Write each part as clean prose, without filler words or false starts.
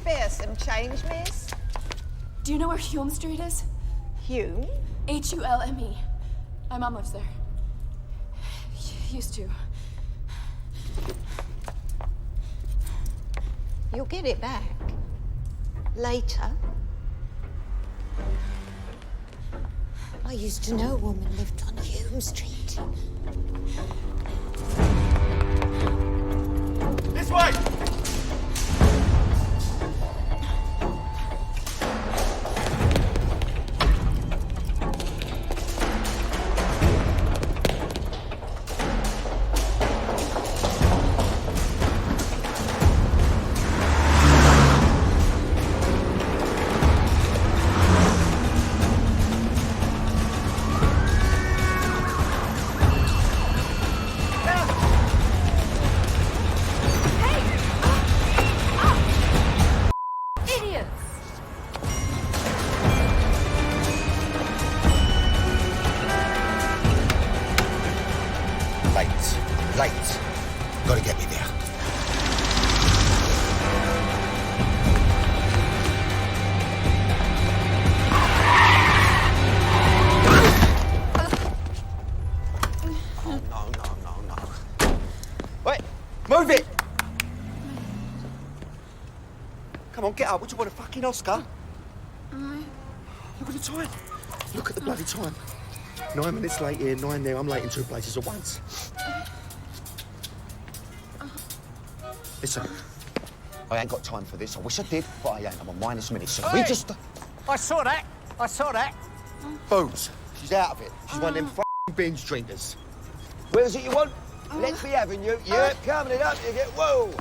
Spare some change, miss. Do you know where Hume Street is? Hume? Hulme. My mom lives there. Used to. You'll get it back. Later. I used to know a woman lived on Hume Street. This way! Late. Gotta get me there. No. Wait, move it! Come on, get up. What do you want, a fucking Oscar? Look at the time. Look at the bloody time. 9 minutes late here, 9 there. I'm late in 2 places at once. Listen, I ain't got time for this. I wish I did, but I ain't. I'm on minus minutes. So we just... I saw that. Booze. She's out of it. She's one of them f***ing binge drinkers. Where is it you want? Let's be having you. Yeah, coming it up. You get... Whoa!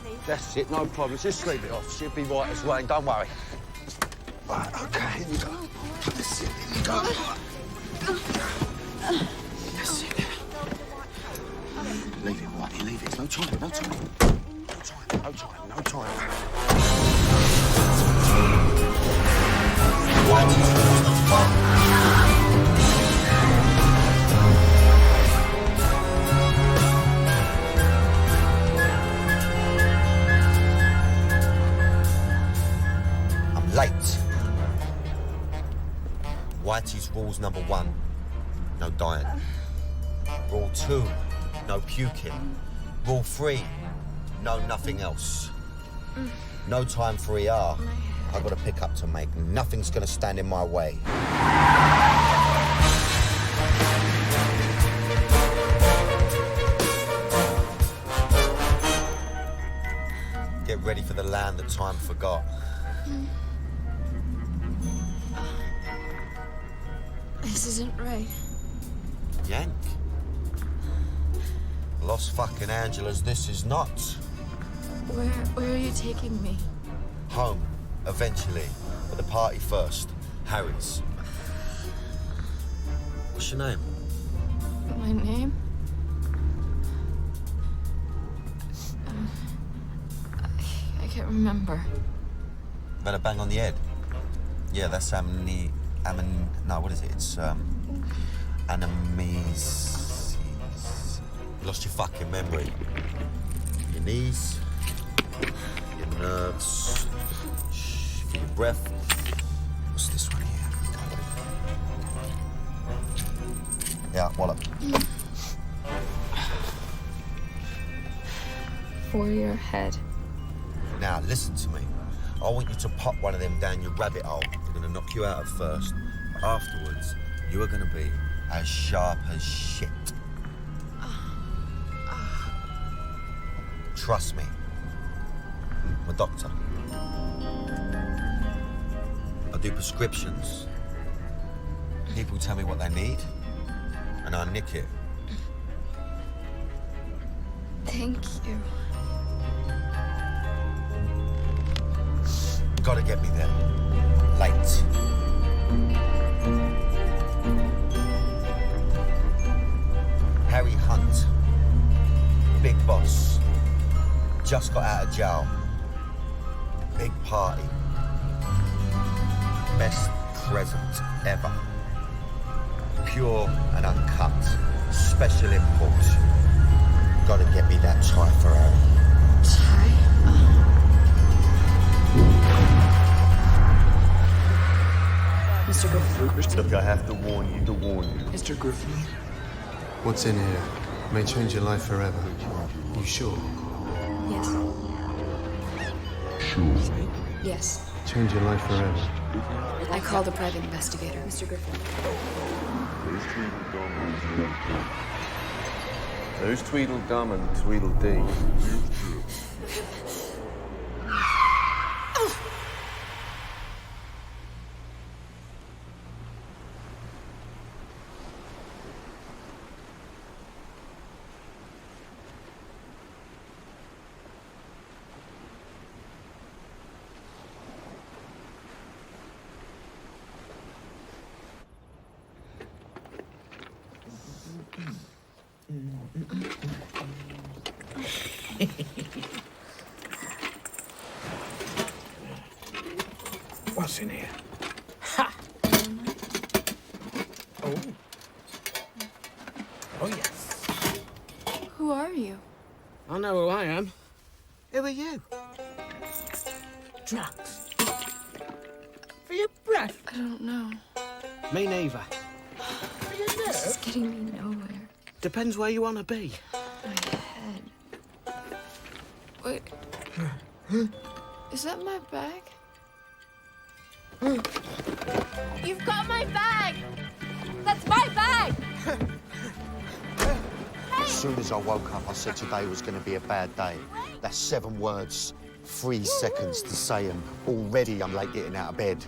Please. That's it, no problem. Just sleep it off. She'll be right as rain. Don't worry. Right, OK, here you go. That's it. Here you go. That's it. Leave it, Whitey. Leave it. No time. No time. No time. I'm late. Whitey's rules number 1, no dying. Rule 2, no puking. Rule 3, no nothing else. No time for ER. I've got a pickup to make. Nothing's gonna stand in my way. Get ready for the land that time forgot. This isn't right. Yank. Los fucking Angeles, this is not. Where are you taking me? Home, eventually. But the party first. Harry's. What's your name? My name? I can't remember. Got a bang on the head? Yeah, that's no, what is it? It's, anemesis. You lost your fucking memory. Your knees, your nerves, for your breath. What's this one here? Yeah, wallop. For your head. Now, listen to me. I want you to pop one of them down your rabbit hole. We're gonna knock you out at first. Afterwards, you are gonna be as sharp as shit. Trust me. I'm a doctor. I do prescriptions. People tell me what they need, and I nick it. Thank you. Gotta get me there. Late. Harry Hunt. Big boss. Just got out of jail. Big party. Best present ever. Pure and uncut. Special import. Gotta get me that tie for Harry. Tie? Look, I have to warn you Mr. Griffin. What's in here? May change your life forever. You sure? Yes. Yes. Change your life forever. I called a private investigator. Mr. Griffin. Who's Tweedledum and Tweedledee? What's in here? Oh. Oh, yes. Who are you? I know who I am. Who are you? Drugs. For your breath. I don't know. Me neither. For your This is nerve. getting me nowhere. Depends where you want to be. My head. Wait. Is that my bag? You've got my bag! That's my bag! As soon as I woke up, I said today was going to be a bad day. That's 7 words, 3 seconds to say them. Already I'm late getting out of bed.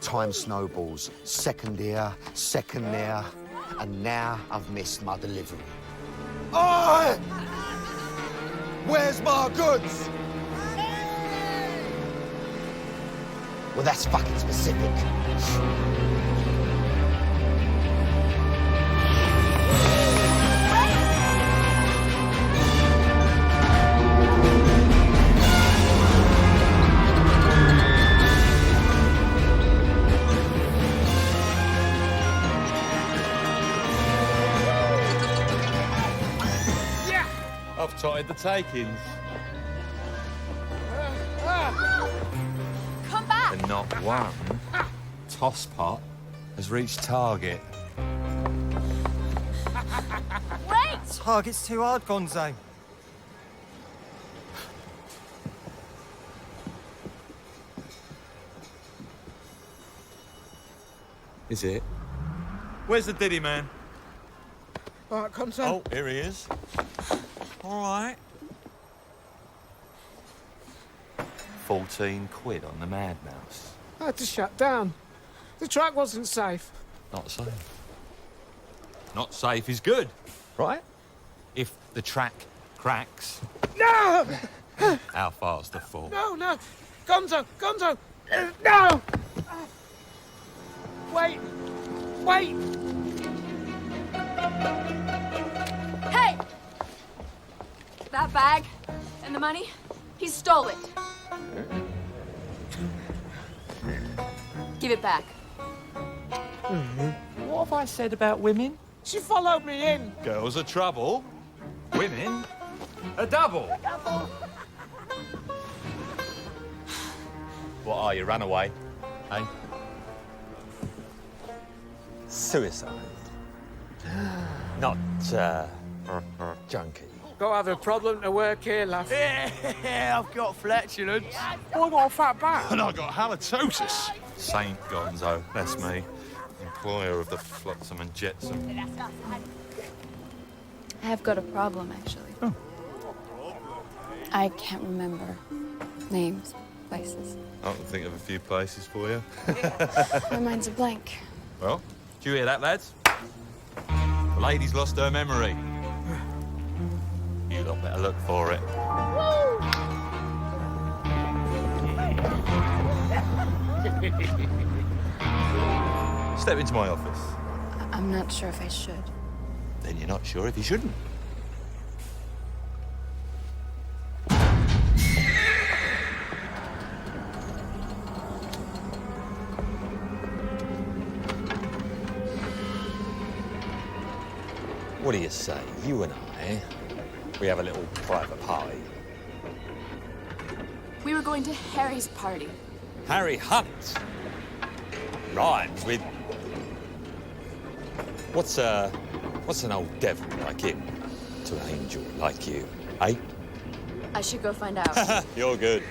Time snowballs. Second here, second there, and now I've missed my delivery. Oi! Where's my goods? Well, that's fucking specific. I've totted the takings. Come back! And not one toss pot has reached target. Wait! Target's too hard, Gonzo. Is it? Where's the diddy man? All right, come, son. Oh, here he is. All right. 14 quid on the Mad Mouse. I had to shut down. The track wasn't safe. Not safe. Not safe is good, right? If the track cracks, No! how far's the fall? No, no. Gonzo, Gonzo. No! Wait. Wait. Hey! That bag and the money, he stole it. Give it back. What have I said about women? She followed me in. Girls are trouble. Women are double. What are you, runaway? Hey? Suicide. Not, junkie. Got to have a problem to work here, love. Yeah, I've got flatulence. I got a fat back. And I got halitosis. Saint Gonzo, that's me. Employer of the Flotsam and Jetsam. I have got a problem, actually. Oh. I can't remember names, places. I can think of a few places for you. My mind's a blank. Well, do you hear that, lads? The lady's lost her memory. You lot better look for it. Step into my office. I'm not sure if I should. Then you're not sure if you shouldn't. What do you say? You and I, we have a little private party. We were going to Harry's party. Harry Hunt rhymes with What's an old devil like him to an angel like you, eh? I should go find out. You're good.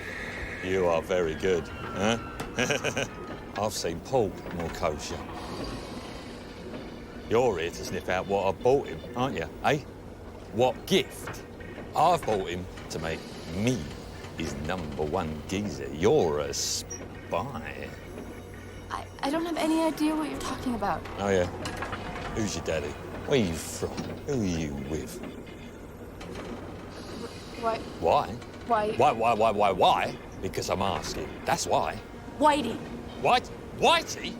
You are very good, huh? I've seen Paul more kosher. You're here to sniff out what I bought him, aren't you, eh? What gift I've bought him to make me his #1 geezer. You're a spy. I don't have any idea what you're talking about. Oh, yeah? Who's your daddy? Where you from? Who are you with? Why? Why? Why? Why? Because I'm asking. That's why. Whitey. What? Whitey?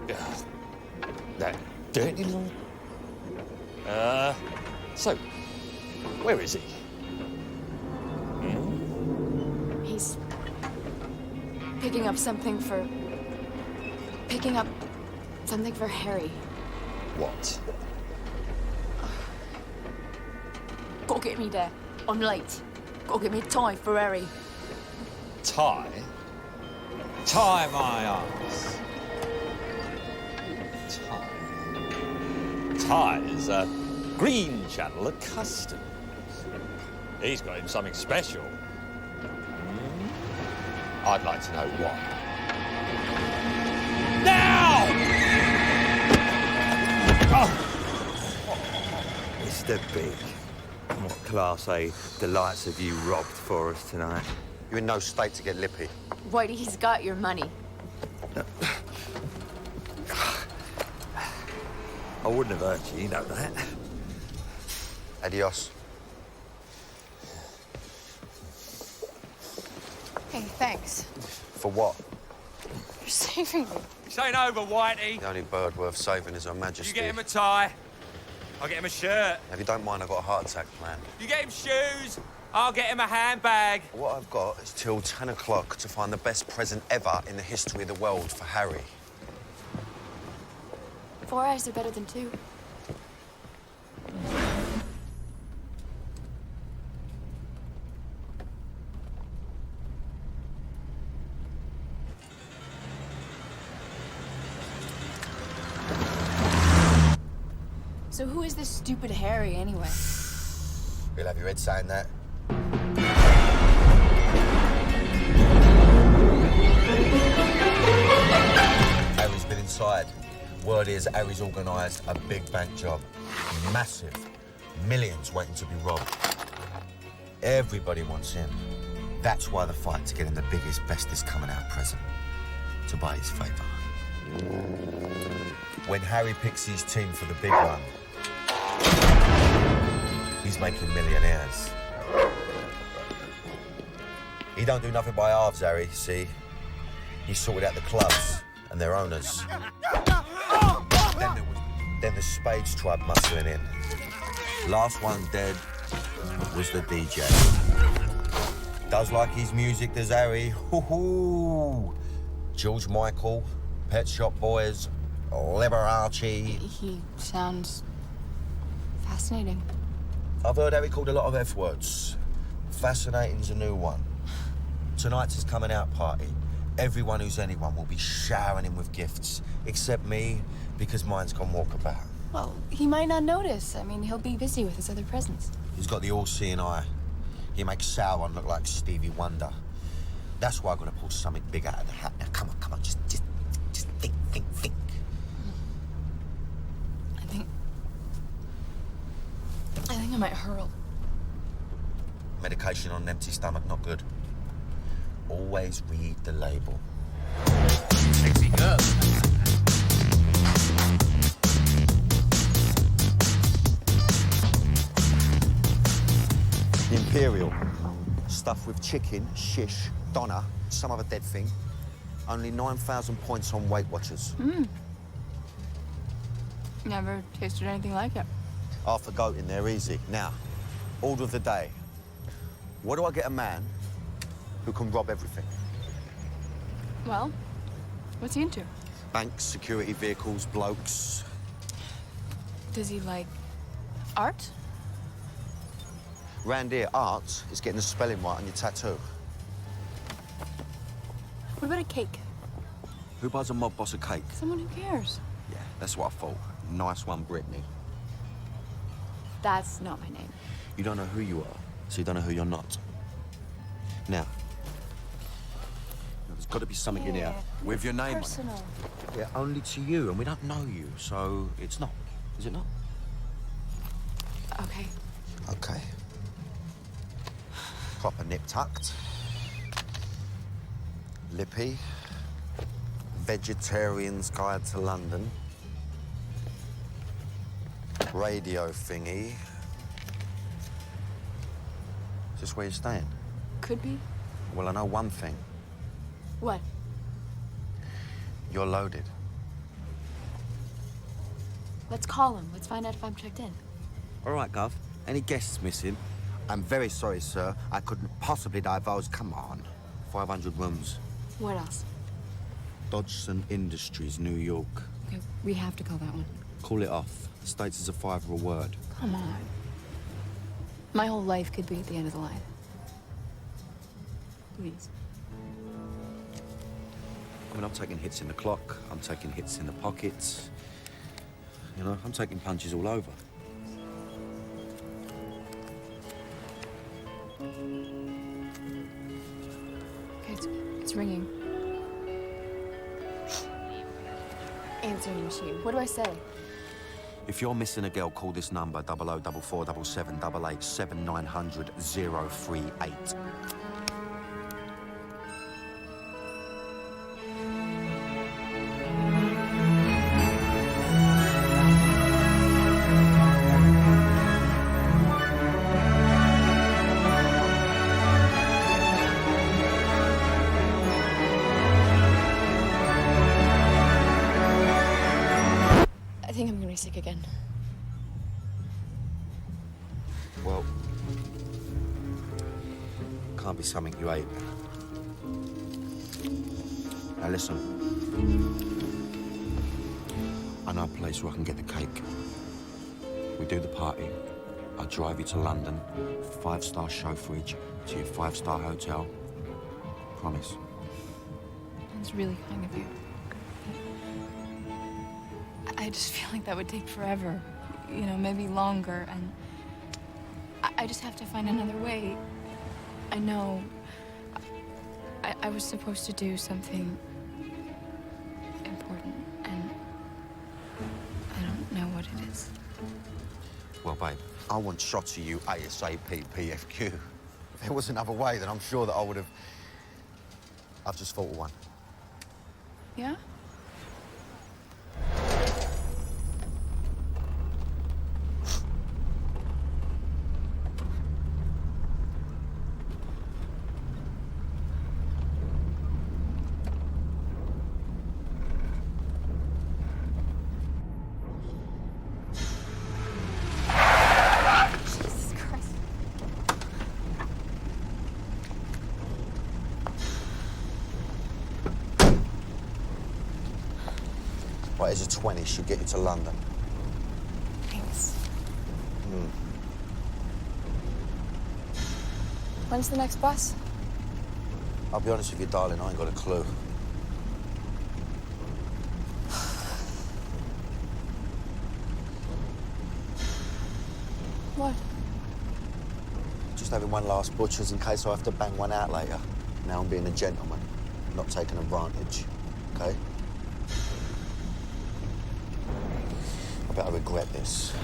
Ugh, that dirty little... So, where is he? He's picking up something for... Picking up something for Harry. What? Go get me there. I'm late. Go get me a tie for Harry. Tie? Tie my arms. Tie. Tie is a green channel of customs. He's got him something special. I'd like to know what. Now! Mr. Big, what Class A delights have you robbed for us tonight? You're in no state to get lippy. Whitey, he's got your money. I wouldn't have hurt you, you know that. Adios. Hey, thanks. For what? You're saving me. This ain't over, Whitey. The only bird worth saving is Her Majesty. You get him a tie, I'll get him a shirt. If you don't mind, I've got a heart attack plan. You get him shoes, I'll get him a handbag. What I've got is till 10 o'clock to find the best present ever in the history of the world for Harry. 4 eyes are better than 2. So who is this stupid Harry, anyway? You'll have your head saying that. Harry's been inside. Word is Harry's organised a big bank job. Massive. Millions waiting to be robbed. Everybody wants him. That's why the fight to get him the biggest, bestest coming out present. To buy his favour. When Harry picks his team for the big one, he's making millionaires. He don't do nothing by halves, Harry, see? He sorted out the clubs and their owners. Then the Spades tribe muscling in. Last one dead was the DJ. Does like his music, does Harry. Hoo-hoo! George Michael, Pet Shop Boys, Liberace. He sounds fascinating. I've heard Harry called a lot of F words. Fascinating's a new one. Tonight's his coming out party. Everyone who's anyone will be showering him with gifts, except me, because mine's gone walkabout. Well, he might not notice. I mean, he'll be busy with his other presents. He's got the all-seeing eye. He makes Sauron look like Stevie Wonder. That's why I've got to pull something big out of the hat. Now, come on, just think. I think I might hurl. Medication on an empty stomach, not good. Always read the label. Sexy girl. Imperial. Stuffed with chicken, shish, doner, some other dead thing. Only 9,000 points on Weight Watchers. Never tasted anything like it. Half a goat in there, easy. Now, order of the day. What do I get a man who can rob everything? Well, what's he into? Banks, security vehicles, blokes. Does he like art? Round here, art is getting the spelling right on your tattoo. What about a cake? Who buys a mob boss a cake? Someone who cares. Yeah, that's what I thought. Nice one, Brittany. That's not my name. You don't know who you are, so you don't know who you're not. Now, there's got to be something in here with your name Personal. on it. Yeah, only to you, and we don't know you, so it's not. Is it not? Okay. Okay. Proper nip tucked. Lippy. Vegetarian's Guide to London. Radio thingy. Is this where you're staying? Could be. Well, I know one thing. What? You're loaded. Let's call him. Let's find out if I'm checked in. All right, Gov. Any guests missing? I'm very sorry, sir. I couldn't possibly divulge. Come on. 500 rooms. What else? Dodgson Industries, New York. Okay, we have to call that one. Call it off. States as a 5 or a word. Come on. My whole life could be at the end of the line. Please. I mean, I'm taking hits in the clock. I'm taking hits in the pockets. You know, I'm taking punches all over. Okay, it's ringing. Answering machine. What do I say? If you're missing a girl, call this number, 004477887900 038. I think I'm gonna be sick again. Well, can't be something you ate. Now listen. I know a place where I can get the cake. We do the party. I'll drive you to London, 5-star chauffeurage to your 5-star hotel. Promise. That's really kind of you. I just feel like that would take forever. You know, maybe longer, and I just have to find another way. I know I was supposed to do something important, and I don't know what it is. Well, babe, I want shots of you ASAP PFQ. If there was another way, then I'm sure that I would have... I've just thought of one. Yeah? Jesus Christ. Right, here's a 20. She'll get you to London. Thanks. When's the next bus? I'll be honest with you, darling, I ain't got a clue. What? Just having one last butcher's in case I have to bang one out later. Now I'm being a gentleman, not taking advantage, okay? I bet I regret this.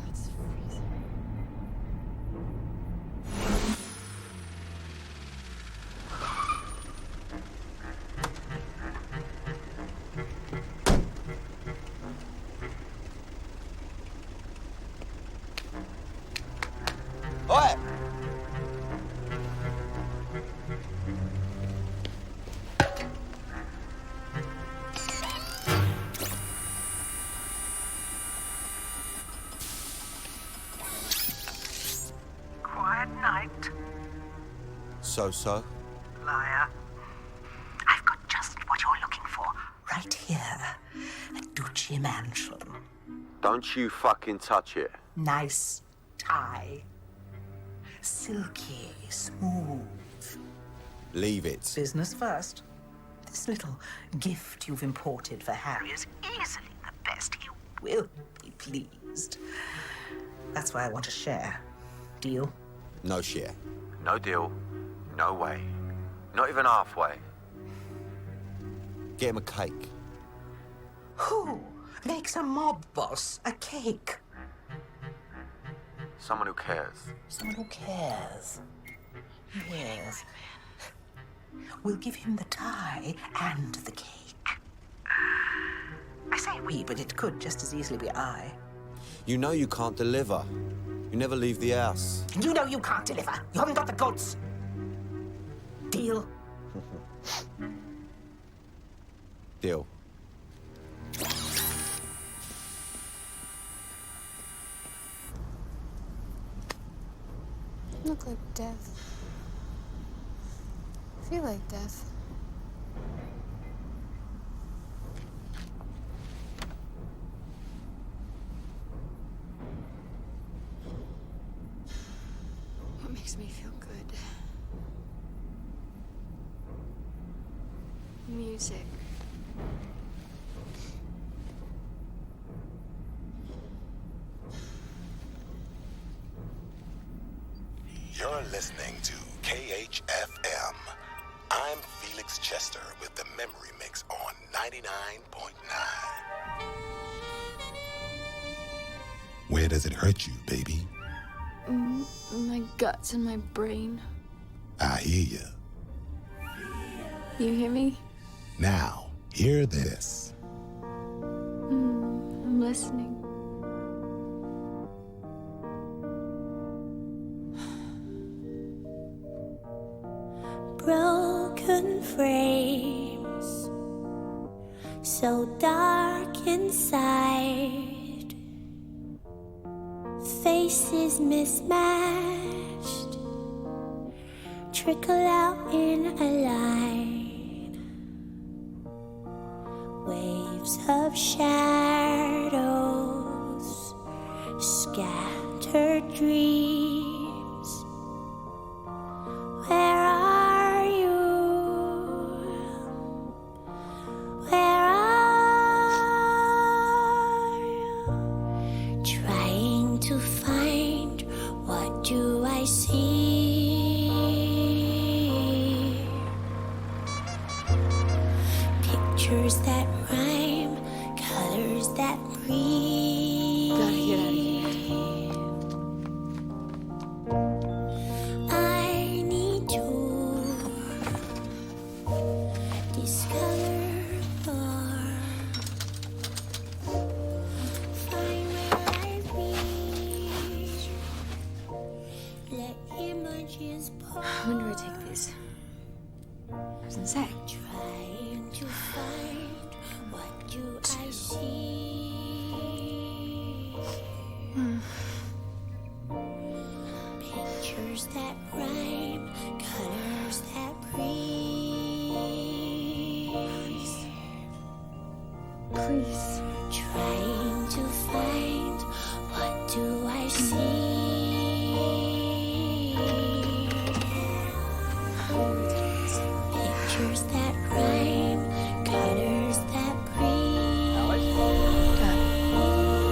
It's freezing. Oi! Quiet night, So-so? liar. I've got just what you're looking for right here. A Ducci mansion. Don't you fucking touch it. Nice tie. Silky, smooth. Leave it. Business first. This little gift you've imported for Harry is easily the best. He will be pleased. That's why I want to share. Deal? No share. No deal. No way. Not even halfway. Get him a cake. Who makes a mob boss a cake? Someone who cares. Someone who cares. Yes. We'll give him the tie and the cake. I say we, but it could just as easily be I. You know you can't deliver. You never leave the house. And you know you can't deliver. You haven't got the goods. Deal? Deal. Look like death. Feel like death. What makes me feel good? Music. You're listening to KHFM. I'm Felix Chester with the Memory Mix on 99.9. Where does it hurt you, baby? My guts and my brain. I hear you. You hear me? Now, hear this. I'm listening. Broken frames, so dark inside, faces mismatched, trickle out in a line, waves of shadows, scattered dreams. Where are you? Where are you? Trying to find, what do I see? Pictures that rhyme, colors that breathe. Gotta get out of here. I need to discover more. Find where I reach. Let images pour. When do I take these? I was insane. Trying to find, what do I see? Pictures that rhyme, colors that breathe. Please. Trying to find, what do I see? Pictures that rhyme, colors that breathe.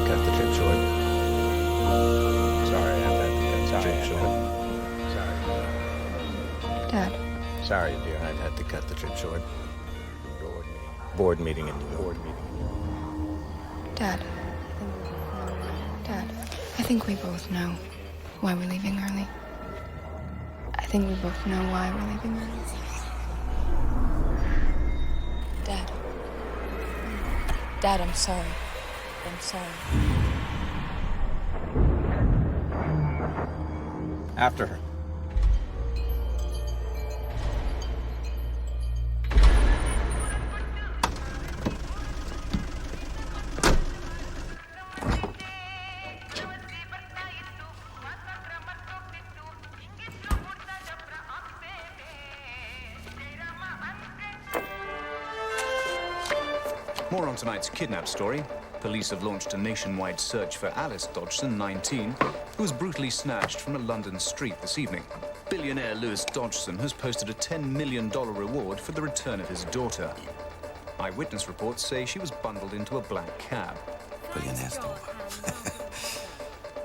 Cut the trip short. Sorry, I had to cut the trip short. Dad. Sorry, dear, I've had to cut the trip short. Board meeting in New York. Dad. Dad. I think we both know why we're leaving early. I think we both know why we're leaving early. Dad. Dad, I'm sorry. I'm sorry. After her. More on tonight's kidnap story. Police have launched a nationwide search for Alice Dodgson, 19, who was brutally snatched from a London street this evening. Billionaire Lewis Dodgson has posted a $10 million reward for the return of his daughter. Eyewitness reports say she was bundled into a black cab. Billionaire's daughter.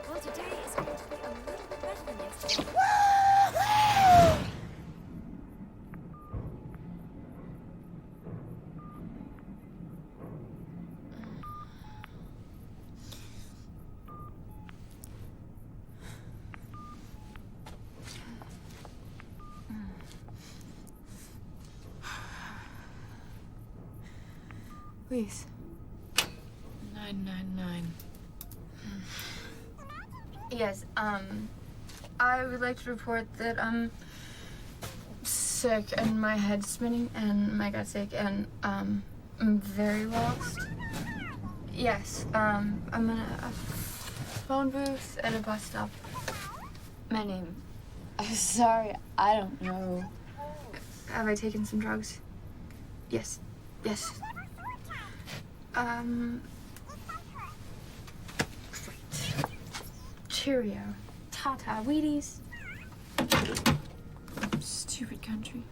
Well, today is going to be a little bit better than yesterday. Please. 999. Yes, I would like to report that I'm sick and my head's spinning and my gut's sick and, I'm very lost. Yes, I'm in a phone booth at a bus stop. My name. I'm sorry, I don't know. Have I taken some drugs? Yes. Yes. Great. Cheerio. Tata Wheaties. Stupid country.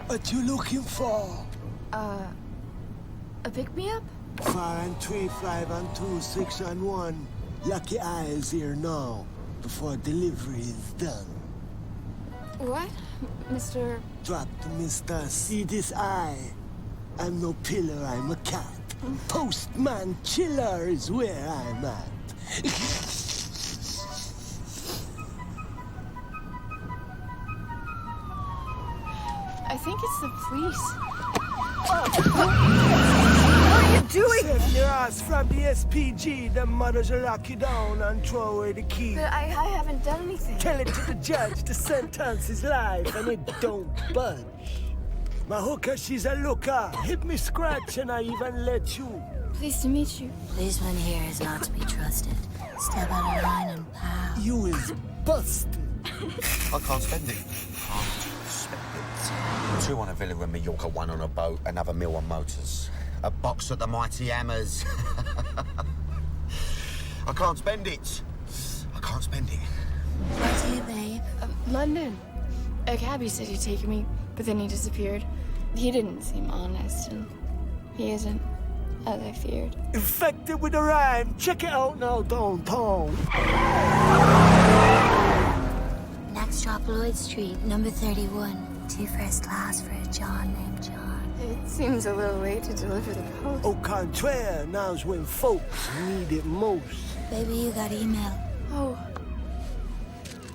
What you looking for? A pick-me-up? 4 and 3, 5 and 2, 6 and 1. Lock your eyes here now, before delivery is done. What? Mr. Drop to Mr. See this eye. I'm no pillar, I'm a cat. Postman killer is where I'm at. I think it's the police. What are you doing? Save your ass from the SPG. Them mothers will lock you down and throw away the key. But I haven't done anything. Tell it to the judge. The sentence is life and it don't budge. My hooker, she's a looker. Hit me scratch and I even let you. Pleased to meet you. Policeman here is not to be trusted. Step out of line and pow. You is busted. I can't spend it. Can't spend it. 2 on a villa in Mallorca, 1 on a boat, another meal on motors. A box at the Mighty Hammers. I can't spend it. I can't spend it. What's here, babe? London. A cabbie said he'd taken me, but then he disappeared. He didn't seem honest, and he isn't, as I feared. Infected with a rhyme. Check it out now downtown. Next stop, Lloyd Street, number 31. 2 first class for a John named John. It seems a little late to deliver the post. Au contraire, now's when folks need it most. Baby, you got email. Oh.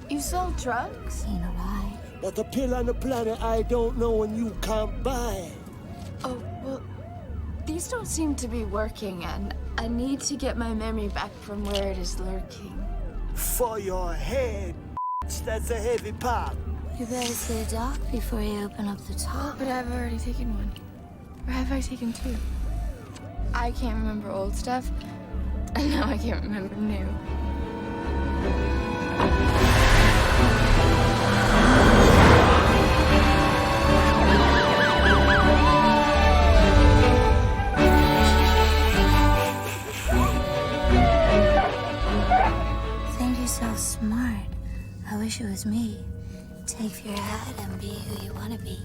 You sell drugs? Ain't a lie. Not a pill on the planet I don't know and you can't buy. Oh, well, these don't seem to be working, and I need to get my memory back from where it is lurking. For your head, that's a heavy pop. You better see a doc before you open up the top. But I've already taken one. Or have I taken 2? I can't remember old stuff, and now I can't remember new. Think you're so smart. I wish it was me. Take your hat and be who you want to be.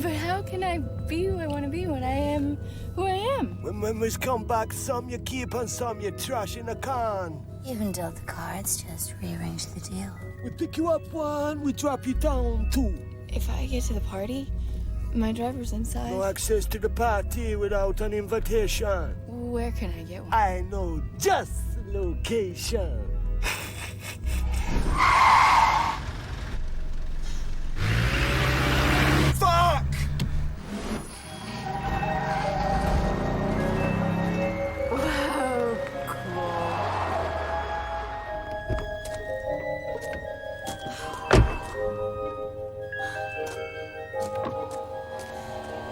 But how can I be who I want to be when I am who I am? When memories come back, some you keep and some you trash in a can. Even dealt the cards, just rearrange the deal. We pick you up 1, we drop you down 2. If I get to the party, my driver's inside. No access to the party without an invitation. Where can I get one? I know just the location. Fuck! Whoa, cool.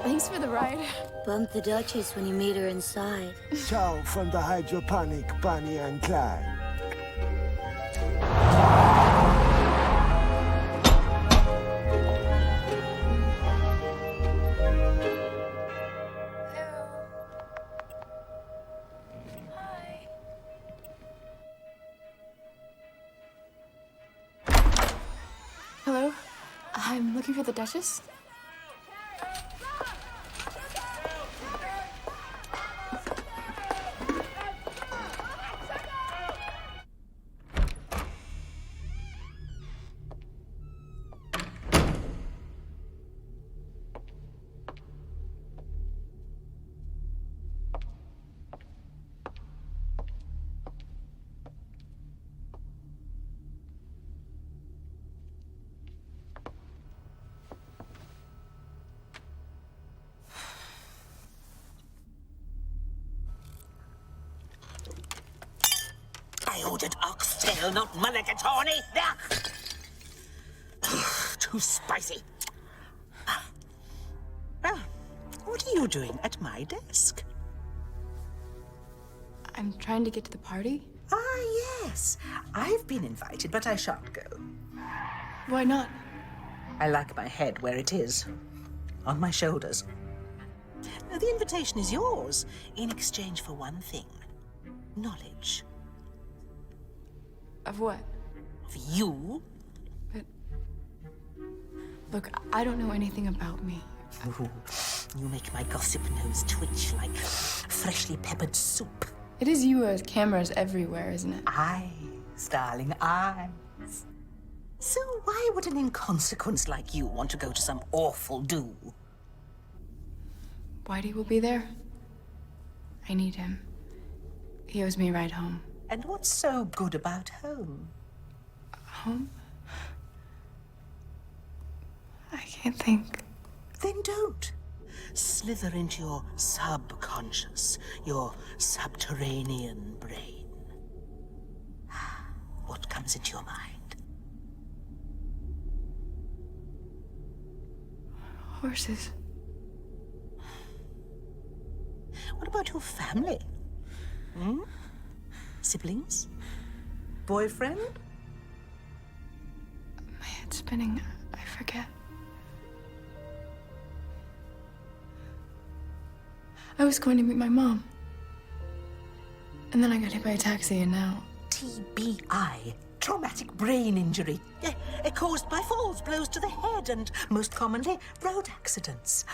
Thanks for the ride. Bump the Duchess when you meet her inside. Ciao from the hydroponic Bonnie and Clyde. Hello? I'm looking for the Duchess. I ordered oxtail, not mulligatawny. Too spicy. What are you doing at my desk? I'm trying to get to the party. Ah, yes. I've been invited, but I shan't go. Why not? I like my head where it is. On my shoulders. Now, the invitation is yours, in exchange for one thing. Knowledge. Of what? Of you. But... Look, I don't know anything about me. Ooh, you make my gossip nose twitch like freshly peppered soup. It is you with cameras everywhere, isn't it? Eyes, darling, eyes. So why would an inconsequence like you want to go to some awful do? Whitey will be there. I need him. He owes me a ride home. And what's so good about home? Home? I can't think. Then don't. Slither into your subconscious, your subterranean brain. What comes into your mind? Horses. What about your family? Hmm? Siblings? Boyfriend? My head's spinning. I forget. I was going to meet my mom. And then I got hit by a taxi, and now... TBI. Traumatic brain injury. Caused by falls, blows to the head, and most commonly, road accidents.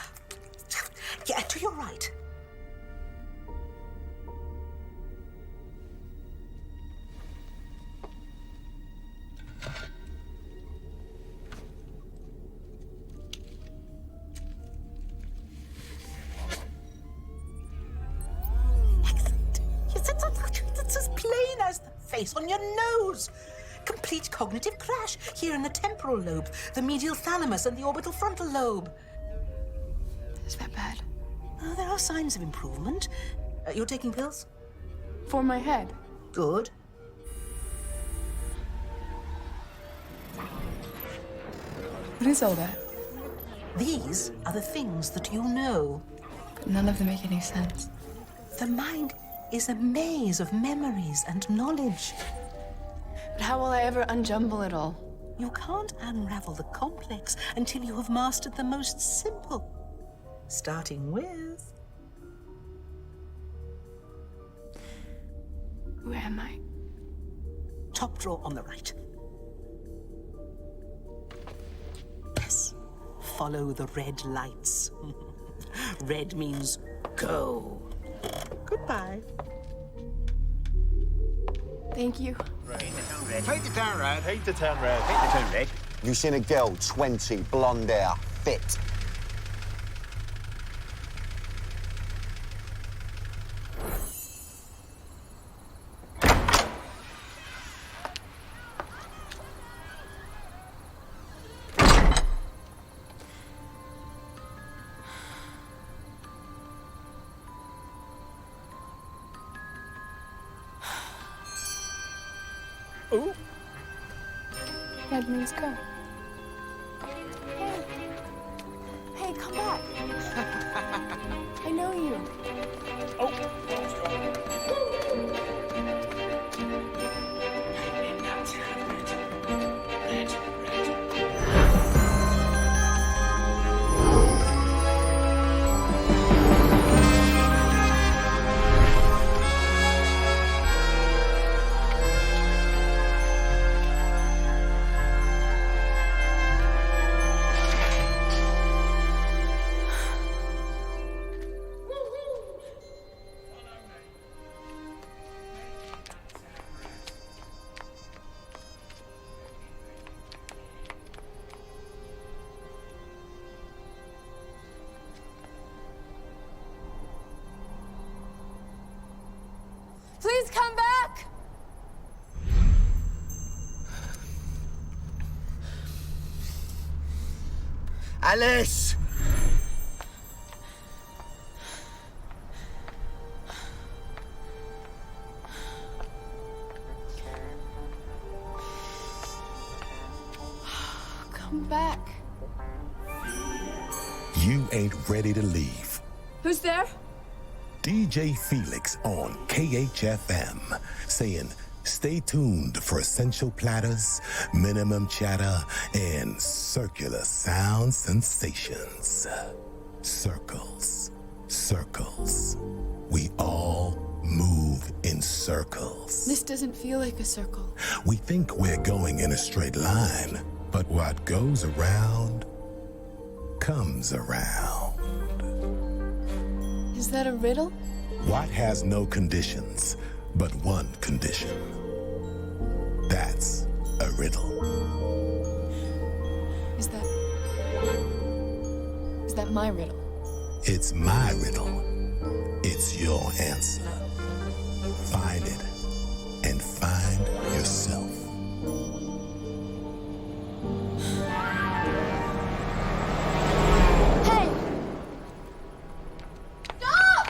Yeah, to your right. It's as plain as the face on your nose. Complete cognitive crash here in the temporal lobe, the medial thalamus, and the orbital frontal lobe. Is that bad? There are signs of improvement. You're taking pills? For my head? Good. What is all that? These are the things that you know. But none of them make any sense. The mind is a maze of memories and knowledge. But how will I ever unjumble it all? You can't unravel the complex until you have mastered the most simple. Starting with... Who am I? Top drawer on the right. Yes. Follow the red lights. Red means go. Goodbye. Thank you. Take the town red. Take the town red. Take the town red. You seen a girl, 20, blonde hair, fit. Ooh. Red means go. Hey. Hey, come back. I know Alice! Come back. You ain't ready to leave. Who's there? DJ Felix on KHFM saying, stay tuned for essential platters, minimum chatter, and circular sound sensations. Circles, circles. We all move in circles. This doesn't feel like a circle. We think we're going in a straight line, but what goes around comes around. Is that a riddle? What has no conditions but one condition? That's a riddle. Is that my riddle? It's my riddle. It's your answer. Find it and find yourself. Hey! Stop!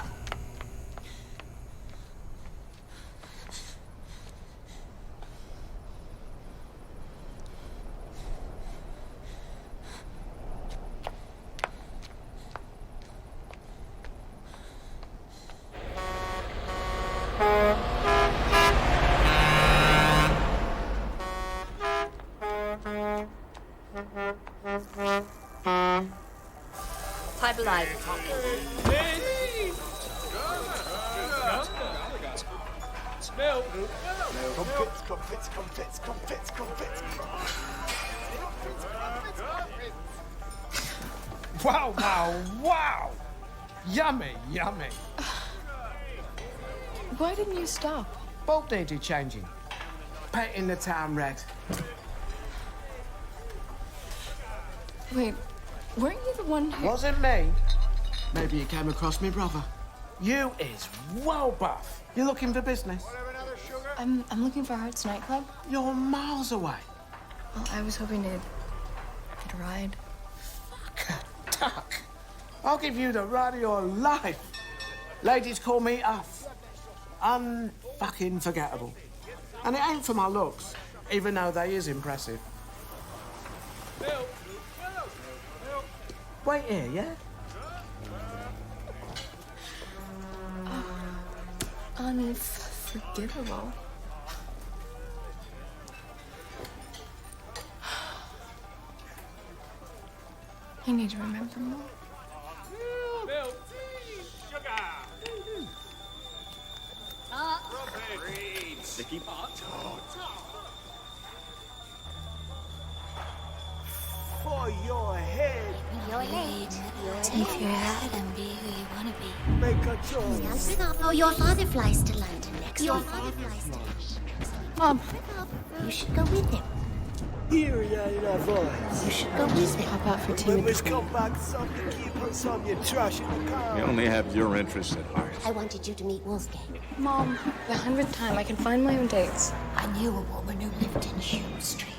Type alive. Smell. Comfits. Wow. Yummy. Why didn't you stop? Boat dated changing. Painting the town red. Wait, weren't you the one who... Wasn't me. Maybe you came across me brother. You is well buff. You looking for business? I'm looking for Hearts nightclub. You're miles away. Well, I was hoping to get a ride. Tuck. I'll give you the ride of your life. Ladies call me unfucking forgettable. And it ain't for my looks, even though they is impressive. Wait here, yeah? Unforgivable. I need to remember more. Sticky pot. For your head. Your head. Take your hat and be who you want to be. Make a choice. Oh, your father flies to London next week. Mom. You should go with him. Hear ya in a voice. You should go with him. Hop out for tea When with we come back, son, you keep on some your trash in the car. You only have your interests at heart. I wanted you to meet Wolfgang. Mom, the 100th time I can find my own dates. I knew a woman who lived in Hume Street.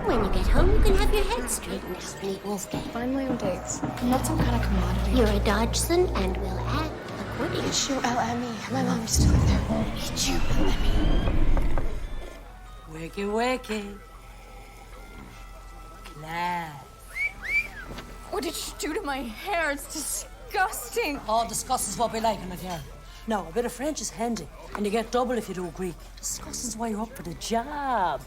When you get home, you can have your head straightened out. Meet Wolfgang. Find my own dates. I'm not some kind of commodity. You're a Dodgson and will act accordingly. It's you, LME. My mom used to live there. It's you, LME. Wakey. Class. What did you do to my hair? It's disgusting. All discuss is what we like in a girl. No, a bit of French is handy, and you get double if you do Greek. Discuss is why you're up for the job.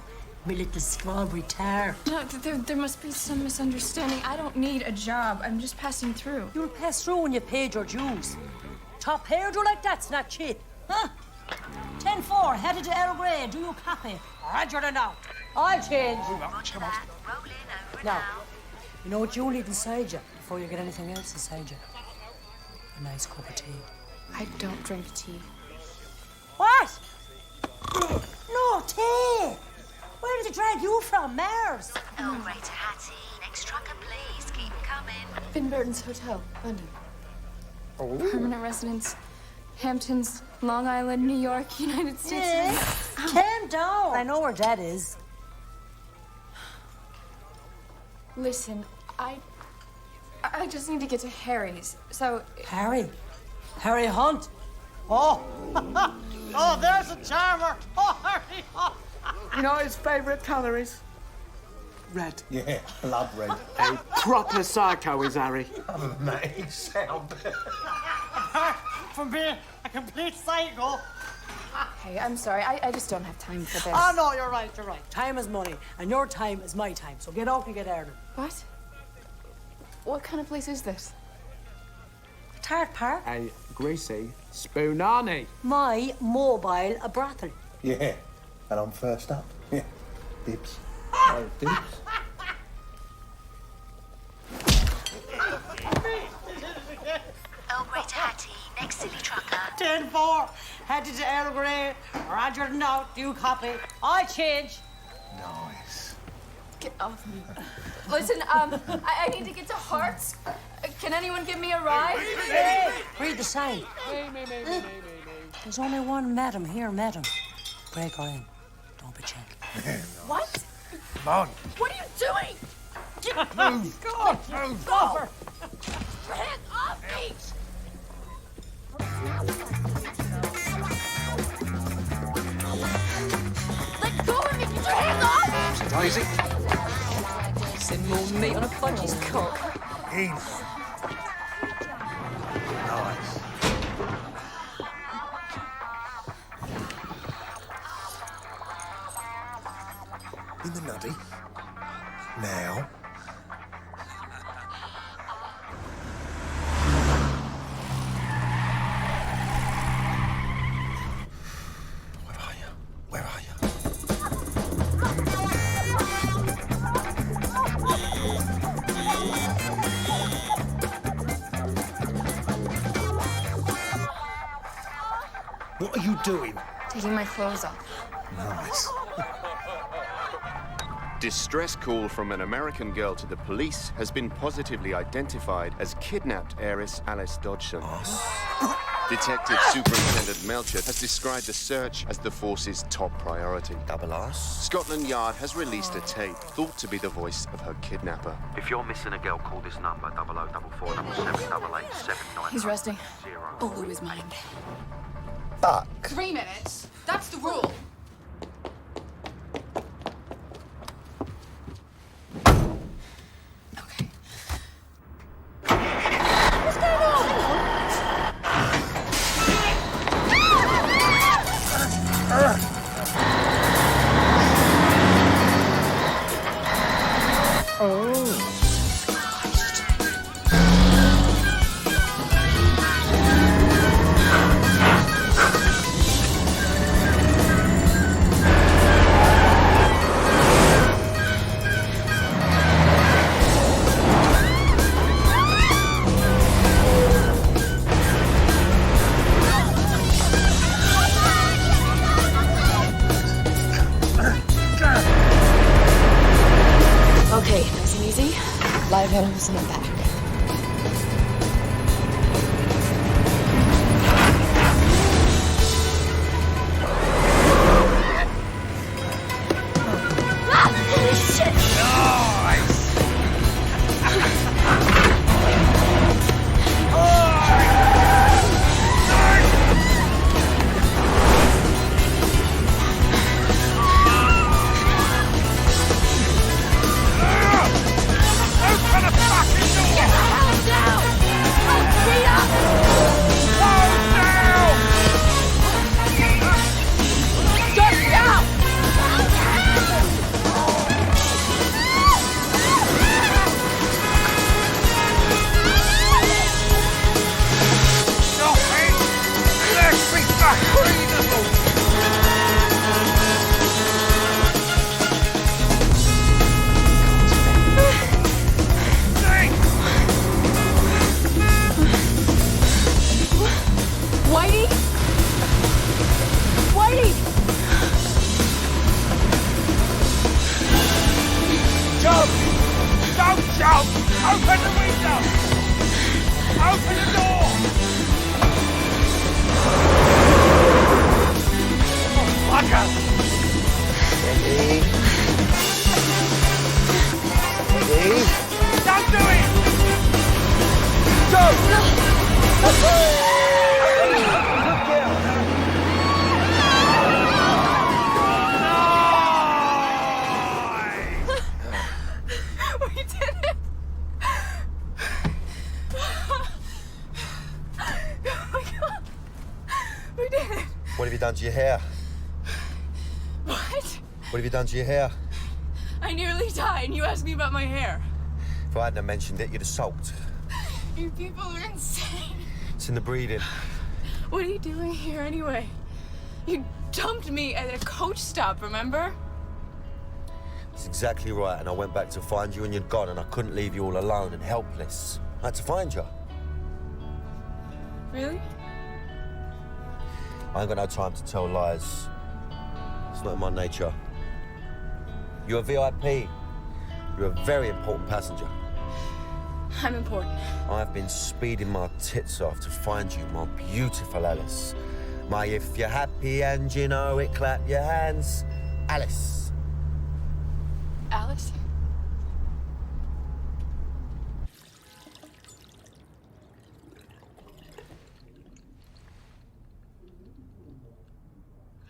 My little strawberry tart. No, there must be some misunderstanding. I don't need a job. I'm just passing through. You'll pass through when you paid your dues. Top hairdo like that's not cheap. Huh? 10-4, headed to Earl Grey. Do you copy? Roger the note. I'll change you. Now, you know what you need inside you before you get anything else inside you? A nice cup of tea. I don't drink tea. What? No tea! Where did it drag you from, Mars? Earl Grey to Hattie. Next trucker, please. Keep coming. Finn Burton's Hotel, London. Permanent residence, Hamptons, Long Island, New York, United States. Yes. Calm down. I know where that is. Listen, I I just need to get to Harry's. So Harry? Harry Hunt? Oh! Oh, there's a charmer! Oh, Harry Hunt! You know his favourite colours? Red. Yeah, I love red. A proper psycho is Harry. Mate, sound. From being a complete psycho. Hey, I'm sorry. I just don't have time for this. Oh, no, you're right, you're right. Time is money, and your time is my time. So get out and get earning. What? What kind of place is this? Tart Park. A greasy spoonani. My mobile a brothel. Yeah, and I'm first up. Yeah, dibs. Oh, dibs. Earl Grey to Hattie, next silly trucker. 10-4. Headed to Earl Grey. Roger and out. You copy. I change. Nice. Get off me. Listen, I need to get to Hearts. Can anyone give me a ride? Hey, read the sign. There's only one madam here, madam. Break her in. Don't be gentle. What? Come on. What are you doing? Move. Go! Move. Go! Your hands off me! Let go of me! Get your hands off! Daisy. Send more meat on a budgie's cock. In. Nice. In the nuddy. Now. Where are you? What are you doing? Taking my clothes off. Nice. Distress call from an American girl to the police has been positively identified as kidnapped heiress Alice Dodgson. Detective Superintendent Melcher has described the search as the force's top priority. Double R's. Scotland Yard has released a tape thought to be the voice of her kidnapper. If you're missing a girl, call this number, 0044778879. He's resting. Oh, Lou is mine. Buck. 3 minutes. That's the rule. We did it! Oh my God! We did it! What have you done to your hair? What? What have you done to your hair? I nearly died and you asked me about my hair. If I hadn't have mentioned it, you'd have sulked. You people are insane. It's in the breeding. What are you doing here anyway? You dumped me at a coach stop, remember? That's exactly right, and I went back to find you and you'd gone, and I couldn't leave you all alone and helpless. I had to find you. Really? I ain't got no time to tell lies. It's not in my nature. You're a VIP. You're a very important passenger. I'm important. I've been speeding my tits off to find you, my beautiful Alice. My if you're happy and you know it, clap your hands. Alice. Alice?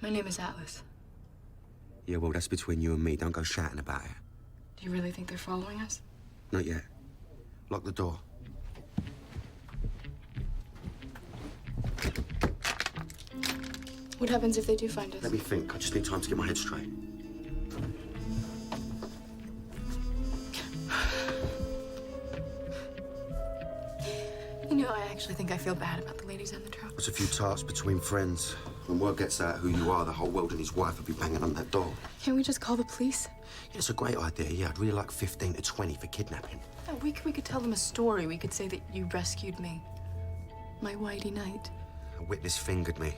My name is Alice. Yeah, well, that's between you and me. Don't go shouting about it. Do you really think they're following us? Not yet. Lock the door. What happens if they do find us? Let me think. I just need time to get my head straight. You know, I actually think I feel bad about the ladies on the truck. It's a few tarts between friends. When word gets out who you are, the whole world and his wife will be banging on that door. Can't we just call the police? Yeah, it's a great idea. Yeah, I'd really like 15 to 20 for kidnapping. No, we could tell them a story. We could say that you rescued me. My whitey knight. A witness fingered me.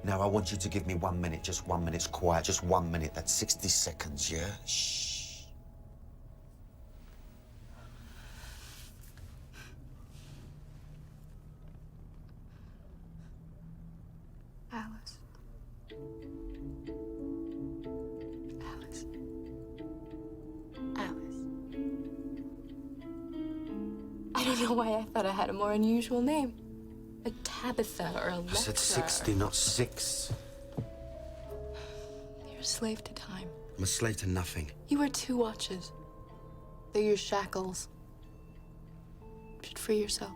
Now, I want you to give me 1 minute, just 1 minute's quiet, just 1 minute. That's 60 seconds, yeah? Shh. Alice. Alice. Alice. I don't know why I thought I had a more unusual name. A Tabitha or a Lecter. I said 60, not 6. You're a slave to time. I'm a slave to nothing. You wear 2 watches. They're your shackles. You should free yourself.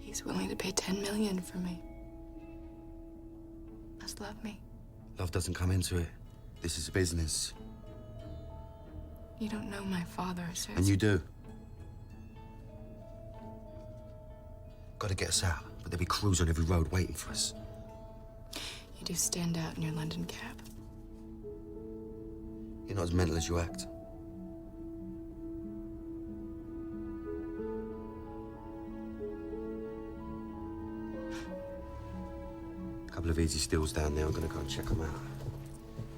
He's willing to pay $10 million for me. Must love me. Love doesn't come into it. This is a business. You don't know my father, so And you do. Gotta get us out, but there'll be crews on every road waiting for us. You do stand out in your London cab. You're not as mental as you act. A couple of easy stills down there. I'm gonna go and check them out.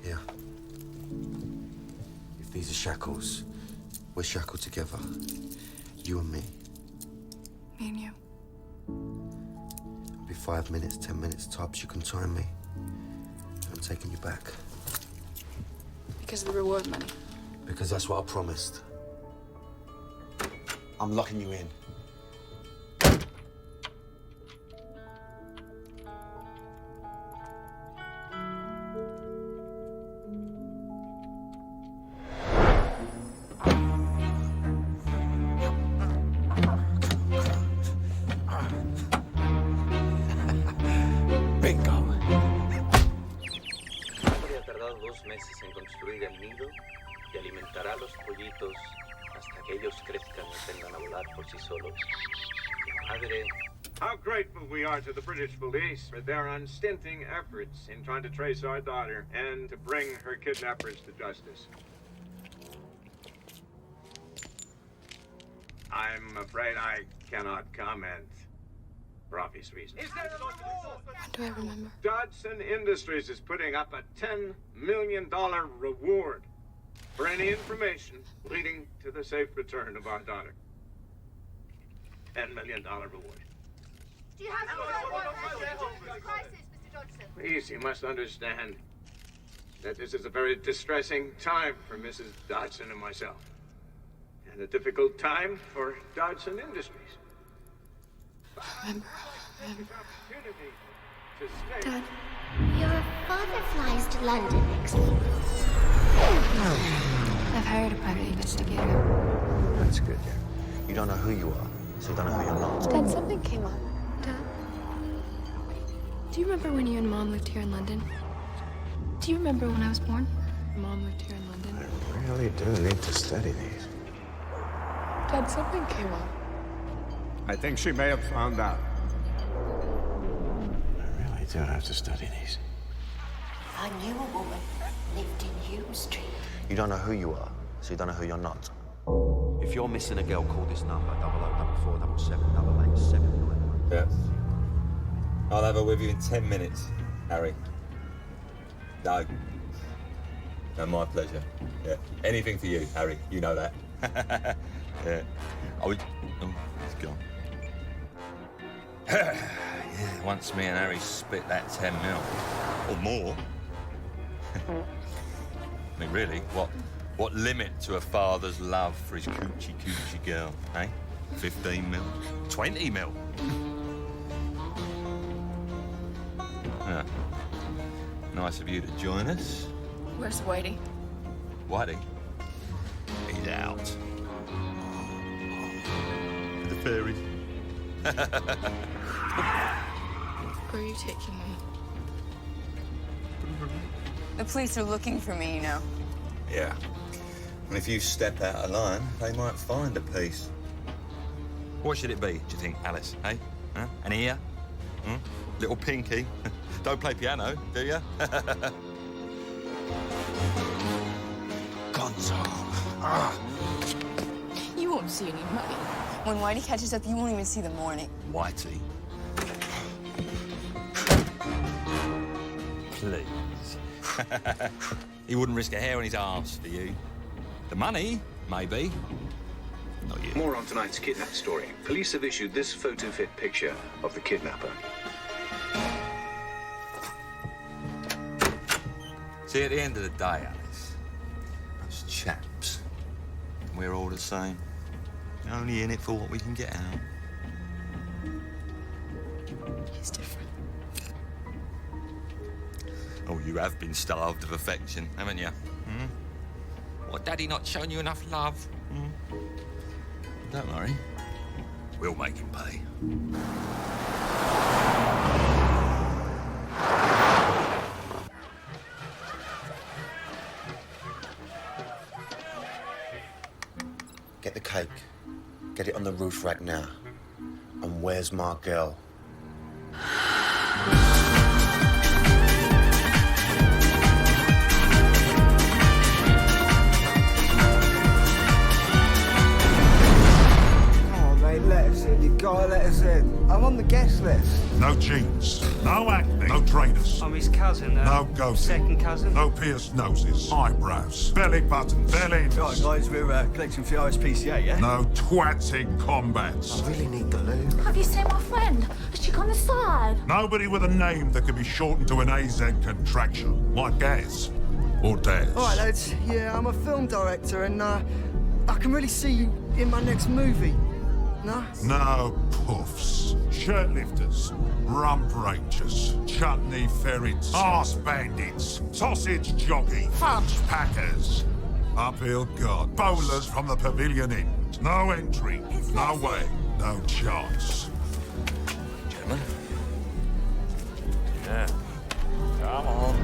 Yeah. If these are shackles, we're shackled together. You and me. Me and you. It'll be 5 minutes, 10 minutes tops. You can time me. I'm taking you back. Because of the reward money. Because that's what I promised. I'm locking you in. Bingo. Habría tardado 2 meses en construir el nido y alimentará a los pollitos hasta que ellos crezcan y aprendan a volar por sí solos. Mi madre... How grateful we are to the British police for their unstinting efforts in trying to trace our daughter and to bring her kidnappers to justice. I'm afraid I cannot comment for obvious reasons. When do I remember? Dodson Industries is putting up a $10 million reward for any information leading to the safe return of our daughter. $10 million reward. Do you have some crisis, Mr. Please, you must understand that this is a very distressing time for Mrs. Dodson and myself. And a difficult time for Dodson Industries. Remember. Dad, your father flies to London next week. I've hired a private investigator. That's good, yeah. You don't know who you are, so you don't know who you're not. Dad, something came up. Dad, do you remember when you and Mom lived here in London? Do you remember when I was born? Mom lived here in London. I really do need to study these. Dad, something came up. I think she may have found out. I really do have to study these. I knew a woman lived in Hume Street. You don't know who you are, so you don't know who you're not. If you're missing a girl, call this number, 0044778879. Yeah. I'll have her with you in 10 minutes, Harry. No. No, my pleasure. Yeah. Anything for you, Harry. You know that. Yeah. Oh, it's gone. Yeah, once me and Harry split that 10 mil. Or more. I mean, really, what limit to a father's love for his coochie girl, eh? 15 mil? 20 mil? Yeah. Nice of you to join us. Where's Whitey? Whitey? He's out. With the fairies. Where are you taking me? The police are looking for me, you know. Yeah. And if you step out of line, they might find a piece. What should it be, do you think, Alice, eh? Huh? An ear? Hmm? Little pinky? Don't play piano, do you? Gonzo. You won't see any money. When Whitey catches up, you won't even see the morning. Whitey? Please. He wouldn't risk a hair on his arse for you. The money, maybe. Not you. More on tonight's kidnap story. Police have issued this photo-fit picture of the kidnapper. See, at the end of the day, Alice, those chaps, we're all the same. Only in it for what we can get out. He's different. Oh, you have been starved of affection, haven't you? Hmm? What, Daddy not showing you enough love? Hmm? Don't worry. We'll make him pay. Get the cake. Get it on the roof rack now. And where's my girl? Let us in. You gotta let us in. I'm on the guest list. No jeans, no acne, no trainers. I'm his cousin. No goatee. Second cousin. No pierced noses, eyebrows, belly buttons, belly. Right, guys, we're collecting for the RSPCA, yeah? No twats in combats. I really need the loo. Have you seen my friend? Has she gone aside? Nobody with a name that can be shortened to an AZ contraction, like Gaz or Daz. All right, lads. Yeah, I'm a film director, and I can really see you in my next movie. No? No puffs, shirt lifters, rump rangers, chutney ferrets, arse bandits, sausage jockey, fudge packers, uphill god, bowlers from the pavilion inn. No entry, no way, no chance. Gentlemen. Yeah. Come on.